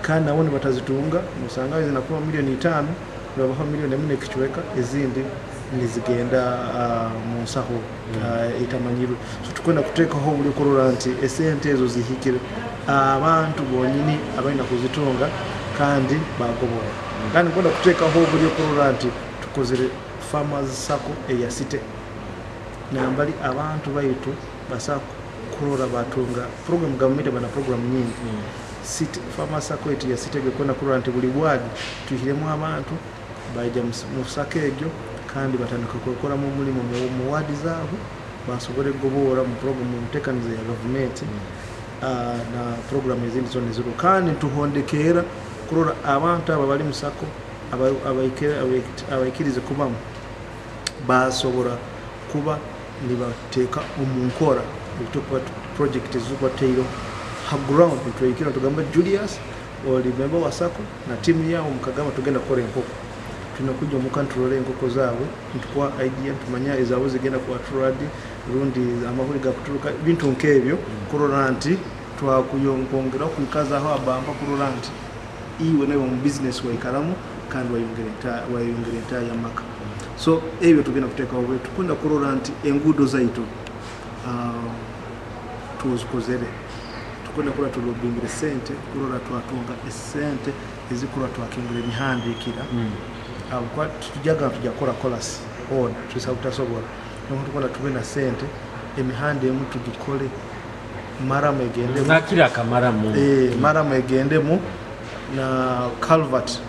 kandi nabo batazitunga nosanga zinakuwa milioni 5 babaha milioni 4 ekichweka ezindi nizigenda mu nsaho itamanyiru so tukwenda kuteekaho buli korora nti esente ezo zihikire abantu bonyini abaina kuzitunga kandi bagobora kandi kwenda kuteekaho buli korora nti tukozere farmers sako eya city nambali abantu baitu basako kurora batunga program government bana program nyingi city farmers sako ya city gekona kurora nti buli ward tuhiremu abantu baija musake egyo kandi batandika gukora mu mulimo mu ward zaabo basobole gobora mu program mu tekanize ya government na program ezindi zone zero kandi tuhondekera kurora abantu abali musako abaikirize kubamu basobora kuba nibateka umunkora bituko project zuba tailo ha ground twikira tugamba Julius oli member wa sako na timu yao mukagama tugenda kore enkoko tunakuja mu control enkoko zawe ntukwa idea tumanya ezawo zigenda ku atradi rundi amahuri ga kuturuka bintu nkebyo kororanti twakuyongongera kukaza aho abamba kororanti iwe nayo mu business wa ikaramu kandi wayongereta ya maka so ebyo tugenda kuteka obwe tukunda kororanti engudo zaito tuzikozere tukunda kula tulobingire sente kurora twatunga esente ezikura twakingire mihandikira kwa tujaga tujakora kolas on tusabutasobora tukunda tubena sente emihande mtu gikole mara megende nakira kamara mu mara megende mu na culvert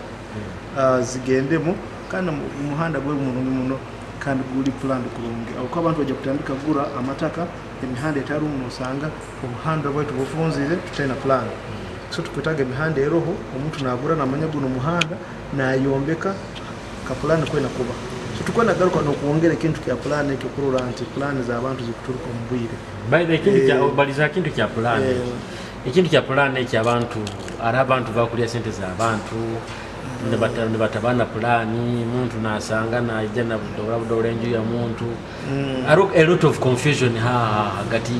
zigendemo kandi umuhanda gwe muno kandi guli plan kulungi ako abantu bajja kutandika gura amataka emihanda etaru musanga umuhanda bwetu bufunzire tutena plan so tukutaga emihanda eroho omuntu nagura namanya guno muhanda nayombeka ka plan kwena kuba so tukona garuka no kuongera kintu kya plan ekikurura anti plan za abantu zikuturuka mubwire by the kintu kya baliza kintu kya plan ikintu kya plan eky'abantu ara abantu bakulya sente za abantu ne batabana plani muntu nasanga na ijana budola enju ya muntu a lot of confusion hagati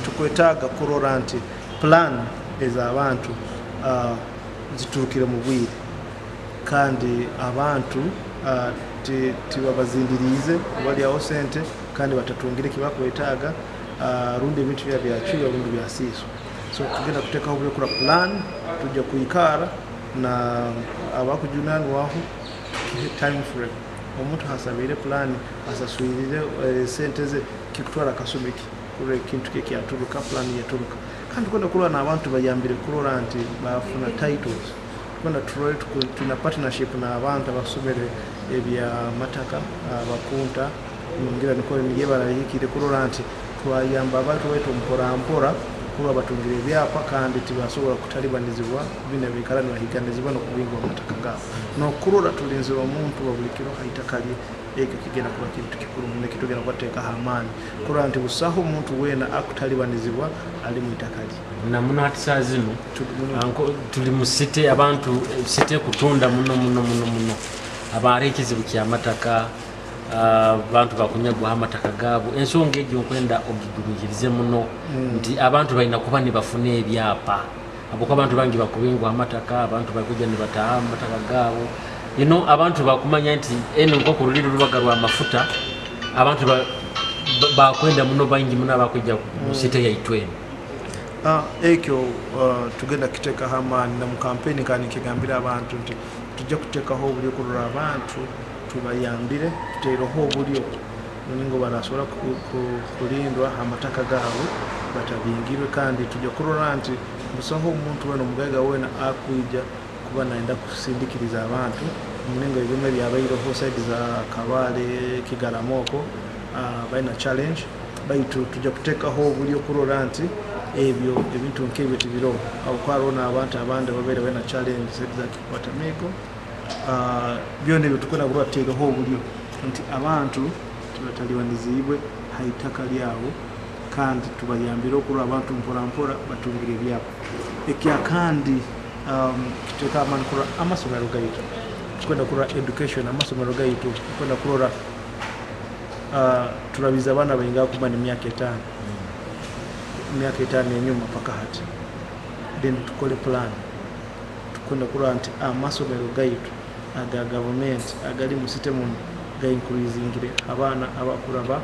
tukwetaga kuroranti plan ez'abantu ziturukire mu bwire kandi abantu tibabazindirize bali aho sente kandi batatungire kibakwetaga rundi bintu byacyuya rundi byasiso so tugenda kuteka obwe kura plan tujja kuikara na abakujunani waho time frame omuntu hasabire plan asaswirire sente ze kikutwara kasumiki kure kintu keke yaturuka plan yaturuka kandi kwenda kulwa na abantu bayambire kurora anti bafuna titles kwenda tuna partnership na abantu abasomere ebya mataka abakunta ngira nikole niye barayikire kurora anti twayamba abantu wetu mpora kuba batungire byapa kandi tibasobola kutalibanizibwa bine bikarani bahiganizibwa no kubingwa amataka gabo no kurora tulinzira omuntu babulikiro aitakali eke kigenda kuba kintu kikuru ne kitugenda kwateka hamani kurora nti busaho omuntu wena akutalibanizibwa ali muitakali na muno atisazino tuli mu city abantu city kutunda muno abarekizibu kya mataka abantu bakunyagwa amataka gabo ensonga ejo kwenda ogigurukirize muno nti abantu balina kuba ne bafune ebyapa abako abantu bangi bakubingwa amataka abantu bakuja ne bataha amataka gabo abantu bakumanya nti eno nko ku luliro lubaga lwa mafuta abantu bakwenda muno bangi muno abakujja mu site yaitwe ekyo tugenda kiteeka hamani na mu campaign kandi kigambira abantu nti tujja kuteekaho obulyo kulula abantu tubayambire tuteereho obulyo ngo barasobola kulindwa amataka gaabwe batabingirwe kandi tujja kulola nti busaho omuntu wena omugaiga wena akwija kuba naenda kusindikiriza abantu munenga ebime byabaireho side za Kabale Kigaramoko baina challenge baitu tujja kuteekaho obulyo kulola nti ebyo ebintu nkebyo tibiro akwalona abantu abandi babere baina challenge side za Kikwatamigo byone bitukola kubateekaho obulyo nti abantu bataliwanizibwe haitaka lyawo kandi tubayambira okulwa abantu mpola batungire byabo ekya kandi kiteka amani kula amasomero gaitu tukwenda kula education amasomero gaitu tukwenda kulora tulabiza abana bainga kuba ni myaka 5 enyuma paka hati then tukole plan tukwenda kula nti amasomero gaitu aga government agali mu system ga increasing abana abakuraba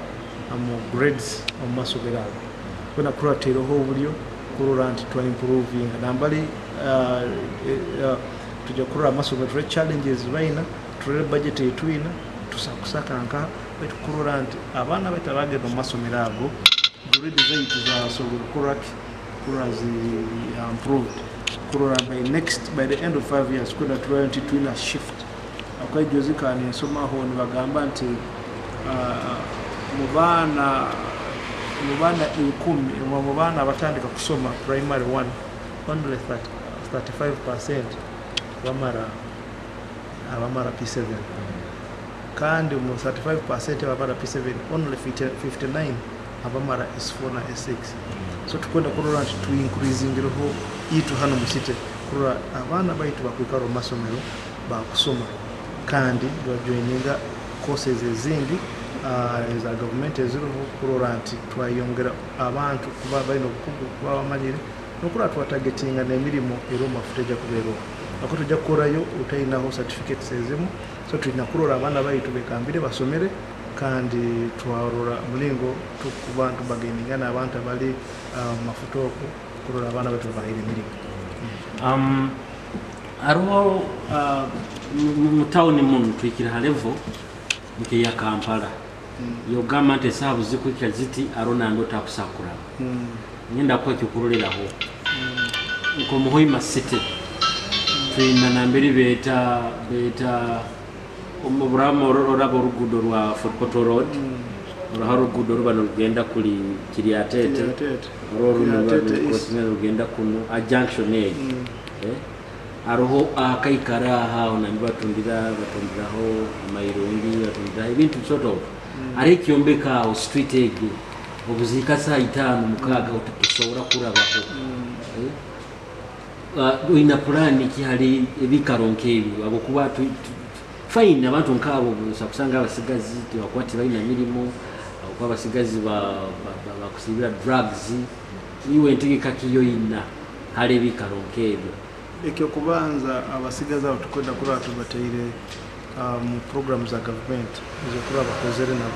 amu grades omasomero kwenda kula tero ho bulyo kulora nti to improving nambali tujja kurora amasomero challenges baina turere budget etwina tusakusakanka betu kurora nti abana betabage no masomero ago grades zaitu za sobolo kurora zi improved kurora by the end of 5 years kwenda turere nti twina shift akwajozika ni somaho ni bagamba nti mubana 10 mubana abatandika kusoma primary 1 only 35% abamara P7 kandi mu 35% abamara P7 only 59 abamara S4 na S6 so tukwenda kurora nti tu increasing roho itu hano musite kurora abana baitu bakwikaro masomero bakusoma kandi bajoininga courses ezingi za government eziruho kurora nti twayongera abantu kuba baino kuba bamalire nokura twatagetinga n'emirimo ero mafuteja kubero ako tujja kukorayo utayinaho certificates ezimu so tulina kurora abana baitu bekambire basomere kandi twarora mulingo tukubantu bagaininga n'abantu bali mafutoko kurora abana baitu bahire mirimo aruho mu town mun twikira level nke ya Kampala yo government esabu zikwikira ziti arona ndo takusakura ngenda kwa kikuruliraho uko mu Hoima city twina nambiri beta umuburamo orabo rugudo rwa Football Road uraho rugudo rubano rugenda kuri Kiriatete rugenda kuno a junction aroho akaikara aha batundiraho amairundi batundiraho ibintu soto ari kyombeka o street egg obuzika saa 5 mukaga utakusobora kurabaho ina plan kihali ebikaronkebi abo kuba fine abantu nkabo kusanga abasigazi bakwati baina mirimo kwa abasigazi bakusibira drugs iwe ntigika kiyo ina hali ebikaronkebi ekyo kubanza abasigaza tukwenda kula tubateire mu programs za government zo kula bakozere na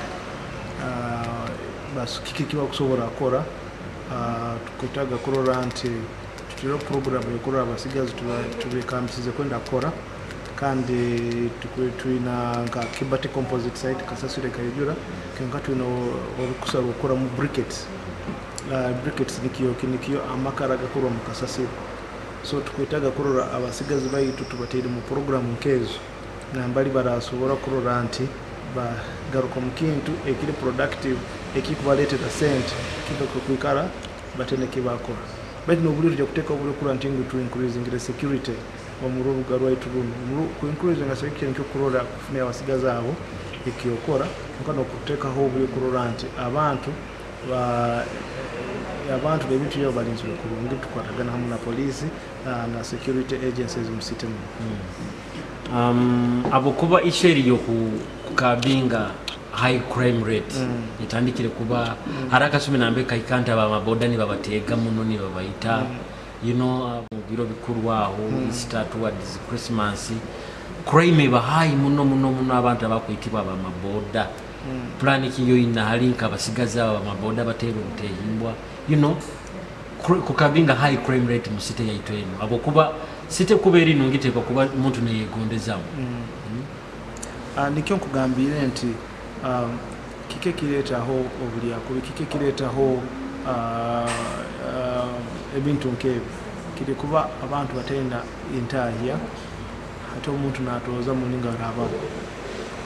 bas kikikiwa kusobora akora tukutaga kurora nti tutiro program yokurora abasigaza tubekamisize kwenda akora kandi tukwetwina nka Kibate composite site kasasure kayijura kenka twino kusara ukora mu briquettes nikiyo amakara gakuru mu kasasire so tukwitaga kurora abasigazi baitu tubateire mu program nkezo nambali barasobora kurora nti bagaruka mu kintu ekiri productive ekikubaletera sente kidoko kwikara bateneke bakora bati no buliro kuteka obuliro kula ntingu to increasing the security omuru garwa itubunu ku increasing the security nko kurora kufuna abasigazi abo ekiyokora nkano kuteka ho obuliro kurora nti abantu bebintu yo balinzwe kurungi tukwatagana hamwe na polisi na security agencies mu system abokuba isheri yo kukabinga high crime rate itandikire kuba haraka 12 kaikanta ba mabodani babatega muno ni babaita you know biro bikuru aho Easter towards Christmas crime ba high muno abantu abakwitibwa ba maboda plan kiyo ina halinka basigaza amaboda batero buteyimbwa kukabinga high crime rate mu city yaitu eno abokuba city kuberi nungite kuba muntu ne yegondezamu nikyo nkugambire nti kike kireetaho obulyako kike kireetaho ebintu nk'ebyo kiri kuba abantu batenda entahya ate omuntu n'atooza muninga olaba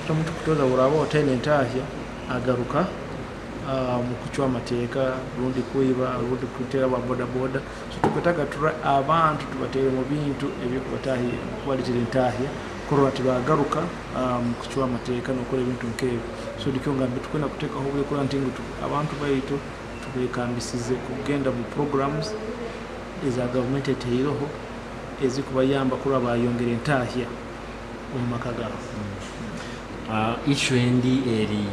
ate omuntu kutooza olaba otenda entahya agaruka mu kucwa amateeka lundi kwiba lundi kutera babodaboda so tukwetaga abantu tubatere mu bintu ebyokubatahi kubalitira entahya korora tibagaruka mu kucwa amateeka n'okola ebintu nk'ebyo so dikyo nga tukwenda kuteekaho obulekula nti abantu baitu tubekambisize kugenda mu programs eza gavumenti eteireho ezikubayamba kuba bayongera entahya omu maka gaabo ishu endi eri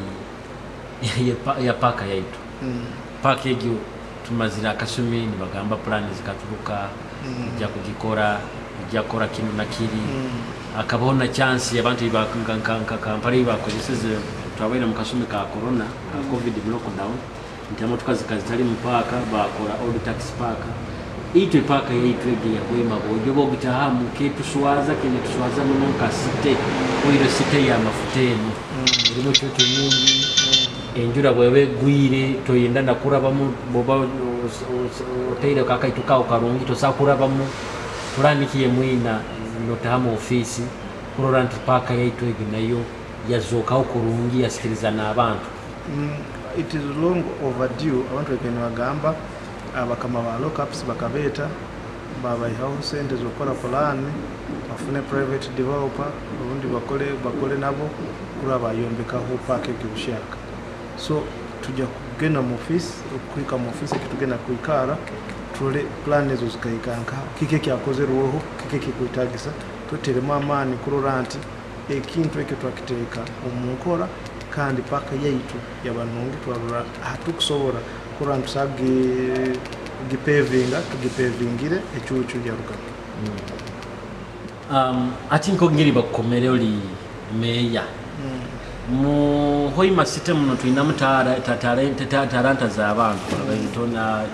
ya paka yaitu paka egyo tumazira akasumi nibagamba plan zikaturuka ijja kugikora ijja kora kino nakiri akabona chance abantu kampali bakozeseze twabaira mu kasumi ka corona ka covid lockdown ntamo tukazikazi tali mpaka bakora old tax paka itwe paka yaitu ya Hoima bojobo bitahamu ketu swaza kene tuswaza munonka site oiro site ya mafuteno irimo cyoto nyingi enjura bwewe gwire toyenda nakurabamu boba oteire kakaituka ukarungi tosakurabamu turanikiye mwina notahamu ofisi kurorant paka yaitu nayo yazoka ukurungi yasikiriza n'abantu it is long overdue abantu bekene bagamba abakama ba lockups bakabeta baba house center zokora plan bafune private developer ubundi bakole nabo kuri abayombeka ho package ubushaka so tujya kugenda mu office kwika mu office kitugenda kwikara tule plan ezo zikayikanka kike kyakoze ruho kike kikutagisa tuterema amani kuroranti ekintu ekitwakiteeka omunkora kandi paka yaitu yabanungi twabura hatukusobora kurantu sagi gipevinga tugipevingire echuchu yaruka atinko ngiri bakomere oli meya mu Hoima system no tuina mutara tataranta za abantu abantona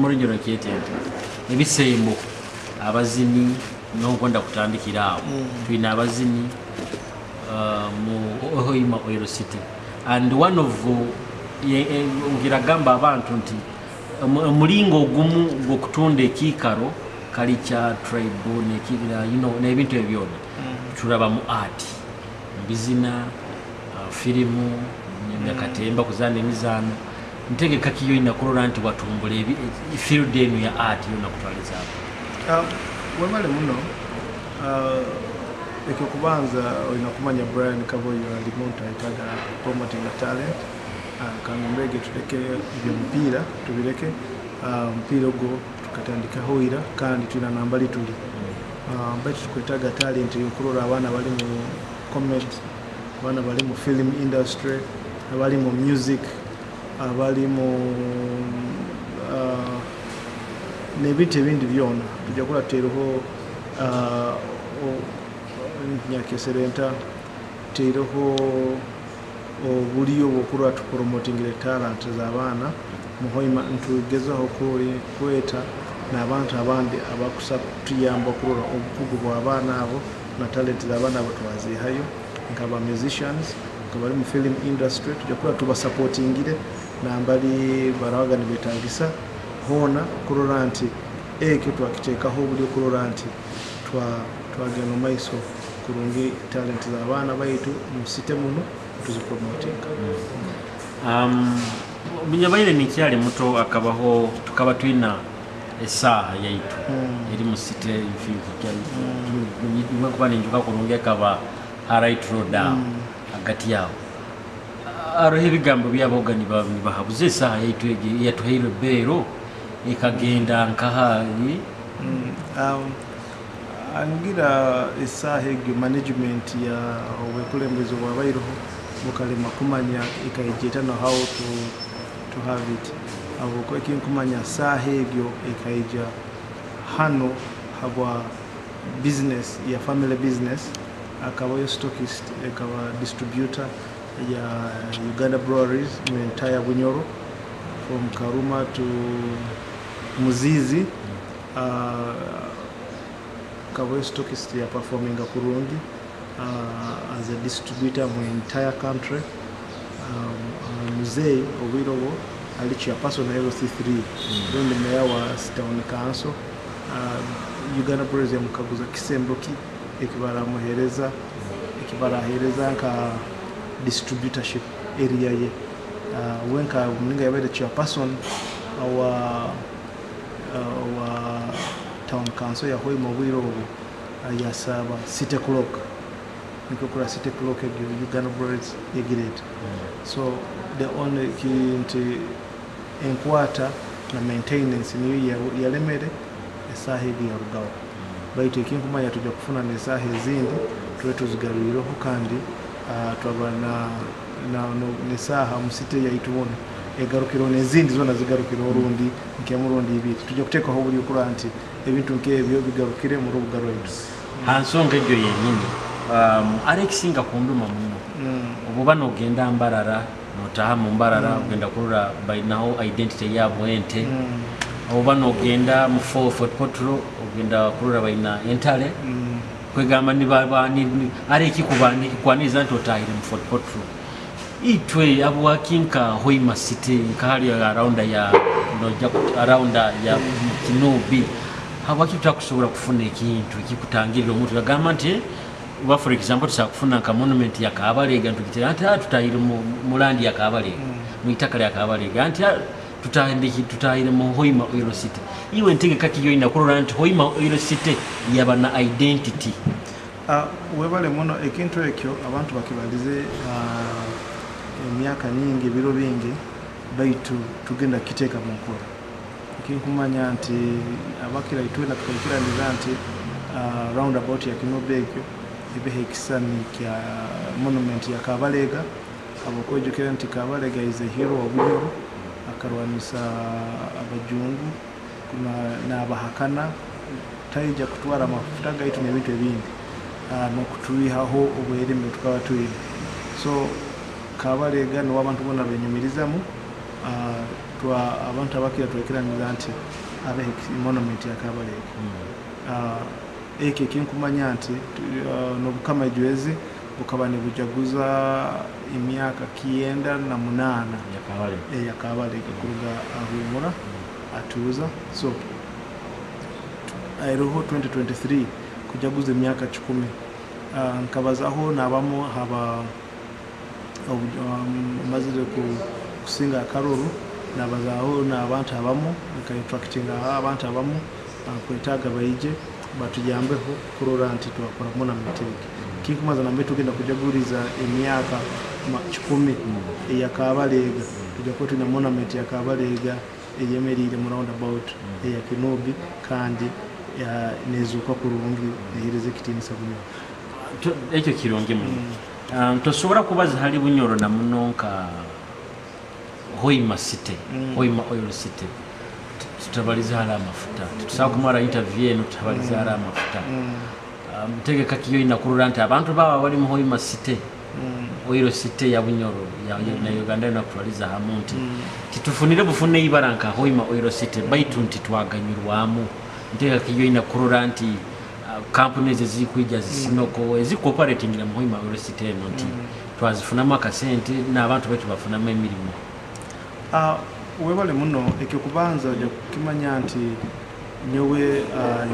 muri njoro kietente ebisembo abazini n'okwenda kutandikira awo tuina abazini mu Hoima Oil City and one of ngiragamba abantu nti mulingo gumu gwokutonda ekikaro kali kya tribe nekibira n'ebintu ebyona tulaba mu art bizina filimu nyakatemba kuzana emizano ntegeka kiyo inakulola nti watumbula field enu ya art yona kutwaliza hapo wemale muno ekyokubanza olina kumanya Brian Kaboyo alimonta itaga promoting the talent kangambege tuleke ibyo mpira tubireke mpira go tukatandika hoira kandi tuna nambali tuli bati tukwetaga talent yokulola abana bali mu comedy abana bali mu film industry abali mu music abali mu nebite bindi byona tujja kula teroho nyakeserenta teroho obuliyo bwokulwa tupromotingire talent z'abaana mu Hoima ntugezaho kweta n'abantu abandi abakusa tuyamba okulola obukugu bw'abaana abo na talent z'abaana abo twazihayo nkaba musicians nkaba bali mu film industry tujja kuba tubasupportingire nambali barawaga nibetagisa hona kulola nti ekyo twakiteekaho buli okulola nti twagenda maiso kurungi talent z'abaana baitu mu city muno tuzipromotinga binyabaire nikyali muto akabaho tukaba twina esaha yaitu eri mu city imwe kuba ninjuka kurungi akaba right road agati yawo arohe ebigambo byabogani bahabuze esaha yaitu yatuhaire beero ikagenda nkahali angira esaha egyo management ya obukulembeze bwabairoho bukalema kumanya ikayijeta no how to have it abo ko kumanya saha egyo ikayija hano habwa business ya family business akabayo stockist akawa distributor Uganda breweries mu entire Bunyoro, from Karuma to Muzizi. Kaboyo stockist ya performing kurungi as a distributor mu entire country. Muzei Owirowo ali chairperson wa LC3 ndio meya wa Town Council. Uganda breweries ya mukaguza kisemboki ekibara hereza nka distributorship area ye wenka mninga yabede chairperson wa Town Council ya Hoima Owirowo yasaba City Clock nikokora City Clock Uganda breweries yegirete. So the only key enkwata na maintenance niyo yalemere esaha edi ya rugawa baitu ekinkumanya tujja kufuna nesaha ezindi tuwe tuzigaruireho kandi twabana nesaha musite yaitubona egarukiro nezindi zona zigarukiro orundi nkemurundi ibiri tujja kuteekaho buli okura nti ebintu nkebyo bigarukire mu rubuga rwaitu hansonga ejo yenyini arekisinga kunduma muno obuba nogenda Mbarara notaha mu Mbarara ogenda kurura bainaho identity yabo ente obuba nogenda mu Fort Portal ogenda kurura baina entale kwegamba ni areki kubani kwaniza ntotahire mu Fort Portal itwe abuwakinka Hoima City nkali around ya around ya Kinobi habakita kusobora kufuna ekintu ekikutangirira omuntu agamba nti uba for example tusakufuna nka monument ya Kabalega ntukitira anti tutayire mu land ya Kabalega mu itaka lya Kabalega anti tutayire mu Hoima Oil City iwe ntegeka kiyo inakurora nti Hoima Oil City yaba na identity webale muno ekintu ekyo abantu bakibalize emyaka nyingi biro bingi baitu tugenda kiteka mu nkola kinkumanya nti abakira itwenda tukikira nti roundabout ya Kinobekyo ebehe kisani kya monument ya Kabalega abokojukira nti Kabalega is a hero of Bunyoro akarwanisa abajungu kuna n'abahakana taija kutwara amafuta gaitu n'ebintu ebindi nokutuwihaho obwereme tukaba tuyina. So Kabalega no abantu bona benyumirizamu abantu abakira twekiranira nti abehe monument ya Kabalega eke kinkumanya nti nobukama ejwezi bukabane bujaguza emyaka 98 ya Kabalega kuruga ahumura atuza. So airoho 2023 kujaguza emyaka 10 nkabazaho nabamo haba mazire kusinga akaruru nabazaho n'abantu abamo nkaintractinga abantu abamo kwetaga bayije batujambeho kurora nti twakora mona miteke kinkumaza nambe tugenda kujaguriza emyaka 10 ya Kabalega tujja ko tuna monument ya Kabalega eyemerire mu roundabout ya Kinobi kandi ya nezuka kurungi nehireze kitinisa Bunyoro ekyo kironge mu tosobora kubaza hali Bunyoro na munonka Hoima City Hoima Oil City tutabaliza hala amafuta tusaba kumara interview eno tutabaliza hala amafuta mtegeka kiyo inakurura nti abantu baba bali mu Hoima City Oil City ya Bunyoro na Uganda na kutwaliza hamunti titufunire bufune ibaranka Hoima Oil City baitu nti twaganyirwamu mtegeka kiyo inakurura nti companies ezikuija zisinoko ezikooperating na Hoima Oil City nti twazifunamo akasente n'abantu betu bafunamo emirimu. Webale muno ekyo kubanza ja kimanya nti nyowe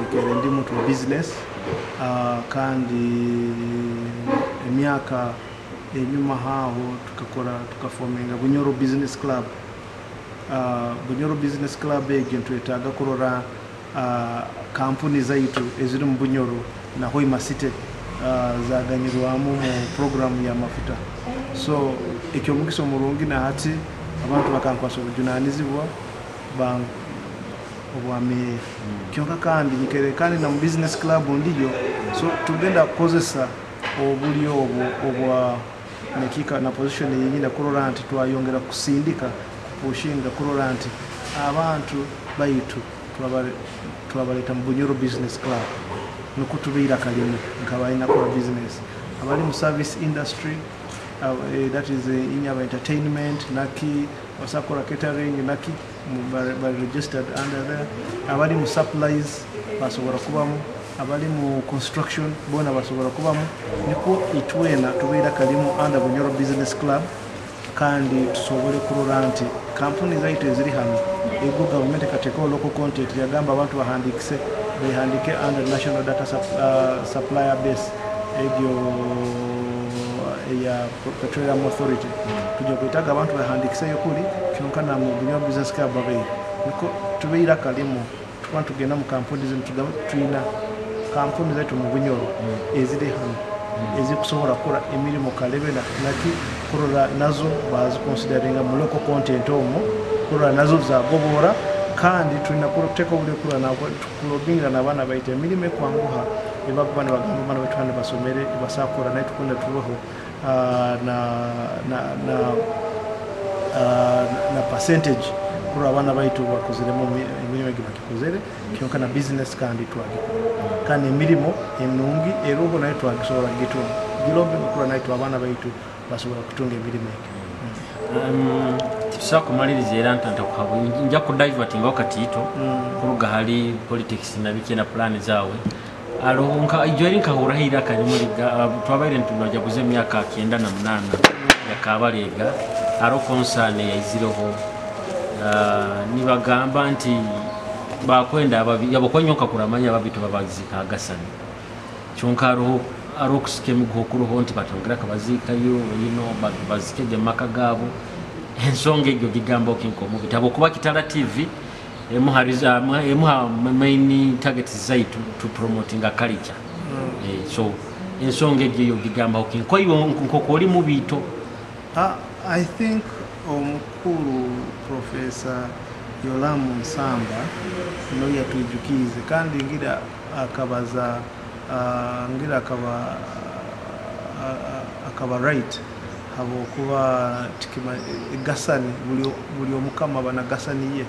nkere ndi muntu wa business kandi emyaka enyuma haho tukaforminga Bunyoro Business Club. Bunyoro Business Club egento etaga kurora kampuni zaitu eziri mu Bunyoro na Hoima City zaganyirwamu mu program ya mafuta. So ekyo mugiso murungi na hati abantu bakankwasa obujunanizibwa obwame kyonka kandi nikerekani na business club ndiyo. So tugenda kukozesa obulyo obwa nekika na position yenyina kurora nti twayongera kusindika kupushinga kurora nti abantu baitu twabaleta mu Bunyoro Business Club nokutubira kalimu nkabaina kwa business abali mu service industry that is inyaba entertainment naki basakora catering naki registered under there abali mu supplies basobola kubamu abali mu construction bona basobola kubamu niko itwena tubeera kalimu under Bunyoro Business Club kandi tusobole kurora nti kampuni zaitu eziri hano ego government kateko local content yagamba abantu bahandikise behandike under national data supplier base egyo ya Petroleum Authority tujja kwetaga abantu bahandikise yokuli kyonkana mu Bunyoro Business Club babeera niko tubeera kalimu tukwa tugenda mu kampuni zintu tuina kampuni zaitu mu Bunyoro eziri hano ezikusobola kukola emirimu kalebe naki kurora nazo bazi consideringa mu local content omo kurora nazo zagobora kandi tulina kuteka obule kurora nabo tukulobinga n'abaana baite emirimu kwanguha ebakuba ne bagamba bana betwane basomere basakora naye tukunda tubaho na percentage kurora abana baitu bakuziremo emirimu egibakikuzere kyonkana business kandi twagikora kandi emirimu enungi erugo naye twagisobola gitunga gilombe kurora naye abana baitu basobola kutunga emirimu tusa kumaliriza era ntanta kuhabo nja ku divertinga okatiito kuruga hali politics na biki na plan zaawe alonka ijori nkahurahira kanyimuliga twabaire ntunoja kuze myaka 98 yakabalega aro konsane yaziroho nibagamba nti bakwenda yabokonyoka kuramanya babito babazika agasani chonkaro aro kusikemu gokuruho nti batongera kabazika yo bazikeje makagabo ensonge egyo gigamba okinkomu bitabo kuba Kitara TV emuhariza main target zaitu to promoting a culture so ensonge egyo gigamba okinko ibo nkoko oli mu bito I think omukuru Professor Yolamu Nsamba no yatujukize kandi ngira akabaza ngira akaba right habo kuba tikima gasani buli omukama bana gasani ye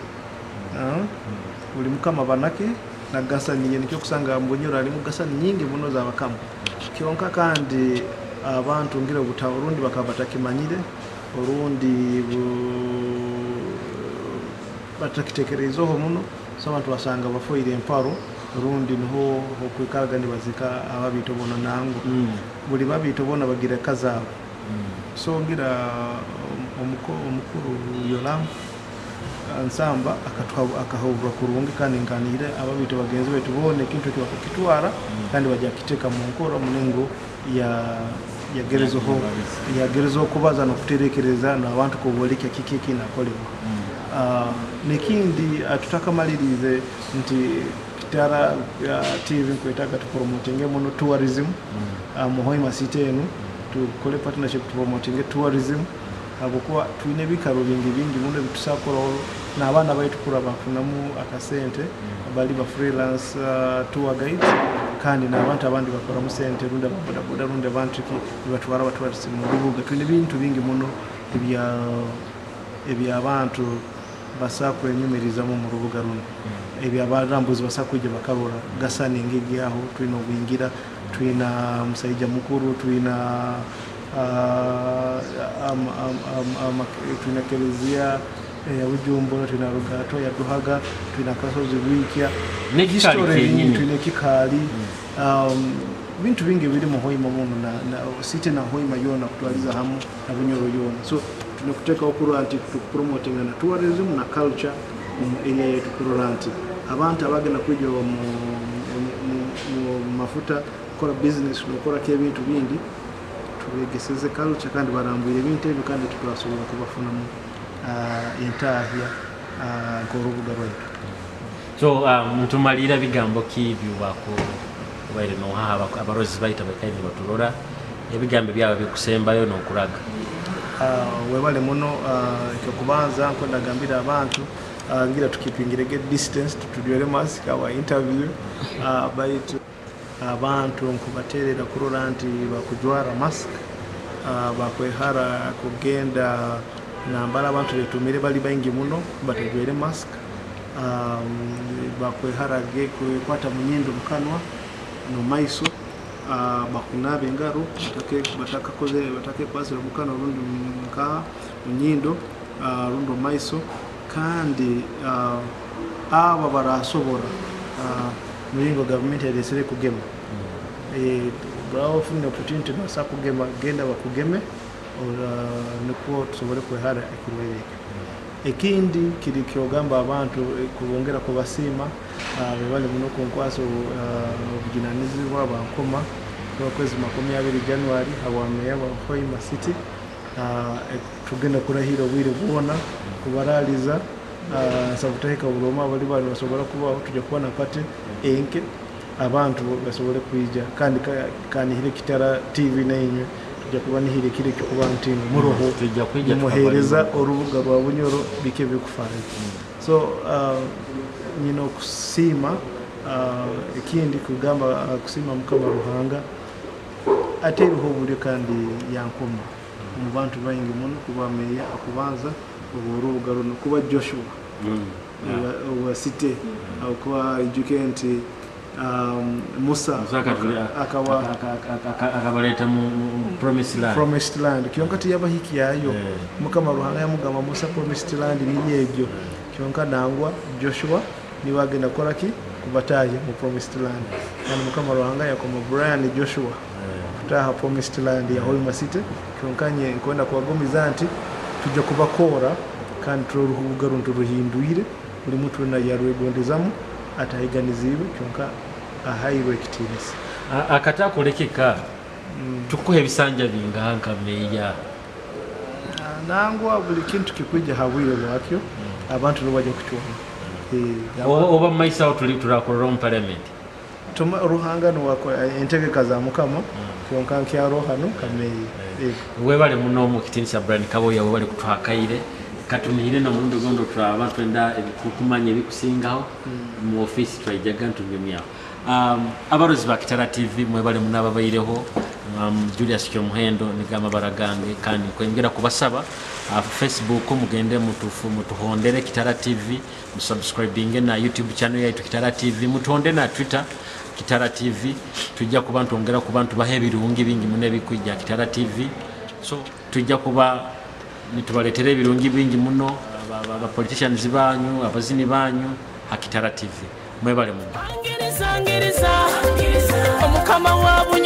buli mukama banake na gasani ye nikyo kusanga Bunyoro ali mu gasani nyingi muno za bakama kionka kandi abantu ngira butarundi bakabatakimanyire orundi batakitekerezoho muno so abantu basanga bafoire emparo rundi niho okwikaga ni bazika ababito bona nango buli babito bona bagira kazabo so ngira omukuru Yolamu Nsamba akahobwa kurungi kandi nganire ababito bagenzi betu bone kintu kitwara kandi bajya kiteka mu nkoro munengo ya gerezo kubaza no kuterekereza na abantu ko bolike kikiki na kolebwa nekindi atutakamalirize nti Kitara TV kwetaka tu promoting mono tourism mu Hoima city enu tu kole partnership to promoting tourism abukuwa tuine bikaro bingi muno bitusakora na abana baitu kura bafunamu akasente bali ba freelance tour guide kandi na abantu abandi bakora mu sente runda boda runda abantu ki batwara mu rubuga tuine bintu bingi muno ebya abantu basakwe nyumiriza mu rubuga runo ebya barambuzi basakuje bakarora gasani ngigi aho twino bingira twina musaija mukuru twina twina kelezia ya Bujumbura twina Rugato ya Duhaga twina Kasozi Bwikya twina Kikali bintu bingi biri mu Hoima muno na city na Hoima yona kutwaliza hamu na Bunyoro yona so tunakuteka okuranti promoting na tourism na culture mu area yetu kuranti abantu abagenda kujja mu mafuta kola business nokora ke bintu bingi tubegeseze culture kandi barambwire bintu ebyo kandi tukasobola kubafuna mu intahia korubuga rwetu so mutumalira bigambo kibyo bako baire no haba abarozi baita bakaini batulora ebigambo byawe bikusembayo no kuraga webale muno kubanza nkonda gambira abantu ngira tukipingira get distance tutudiore mask our interview baitu abantu nkubaterera kuroranti bakujwara mask bakwehara kugenda nambala abantu betumire bali baingi muno batujwere mask bakwehara ge kwata munyindo mukanwa no maiso bakunaaba engaro batake kwasira mukano rundi nka munyindo rundi maiso kandi aba barasobora mulingo government yadesere kugema bravo fune opportunity basa kugema genda bakugeme niko tusobore kwehara ekirwere ekindi kiri kyogamba abantu kubongera ko basima bali muno konkwaso obujinanizi bw'abankoma kwa kwezi 20 January awameya wa Hoima City tugenda kurahira bwire bwona kubaraliza sabuteka buloma bali basobora kuba tujja kubona pate enke abantu basobore kwija kandi hire Kitara TV nayo tujja kuba ni hire kire kuba ntino muroho tujja kwija muhereza orubuga rwa bunyoro bike bikufana so kusima ikindi kugamba kusima mukama ruhanga ateriho buri kandi yankoma mu bantu bayingi muno kuba meya akubanza urubuga runo kuba Joshua wa city au kuba educate Musa akabaleta mu promised land kyonkati yabahiki yayo mukama ruhanga yamugama Musa promised land ni yebyo kyonka nangwa Joshua ni wagenda koraki kubataye mu promised land yani mukama ruhanga yakoma Brian Joshua kutaha promised land ya Hoima City kyonkanye kwenda kubagomiza nti tujja kubakora kandi turuhuga runtu ruhinduire buri mutwe na yarwegondezamu atahiganiziwe kyonka ahayirwe kitinisi akatakulekeka tukuhe bisanja binganka meya nangwa buli kintu kikwijja habwire bwakyo abantu bajja kucyona oba maisa tulakorera mu parliament tuma ruhanga no wako entegeka za mukama kyonka nkyaro hano kameyi webale muno mu kitinisa Brian Kaboyo webale kutwakaire katumihire na mundo gondo twaba twenda kukumanya bikusingaho mu office twayijaga ntumyemya abarozi ba Kitara TV mwebale munaba bayireho Julius Kyomuhendo nigama baragange kandi kwengera kubasaba Facebook mugende mutuhondere Kitara TV musubscribinge na YouTube channel yaitu Kitara TV mutuhonde na Twitter Kitara TV tujja kubantu ongera kubantu bahebirungi bingi munebe kujja Kitara TV so tujja kuba nitubaletere birungi bingi muno aba politicians banyu abazini banyu Kitara TV mwebale mu omukama wabu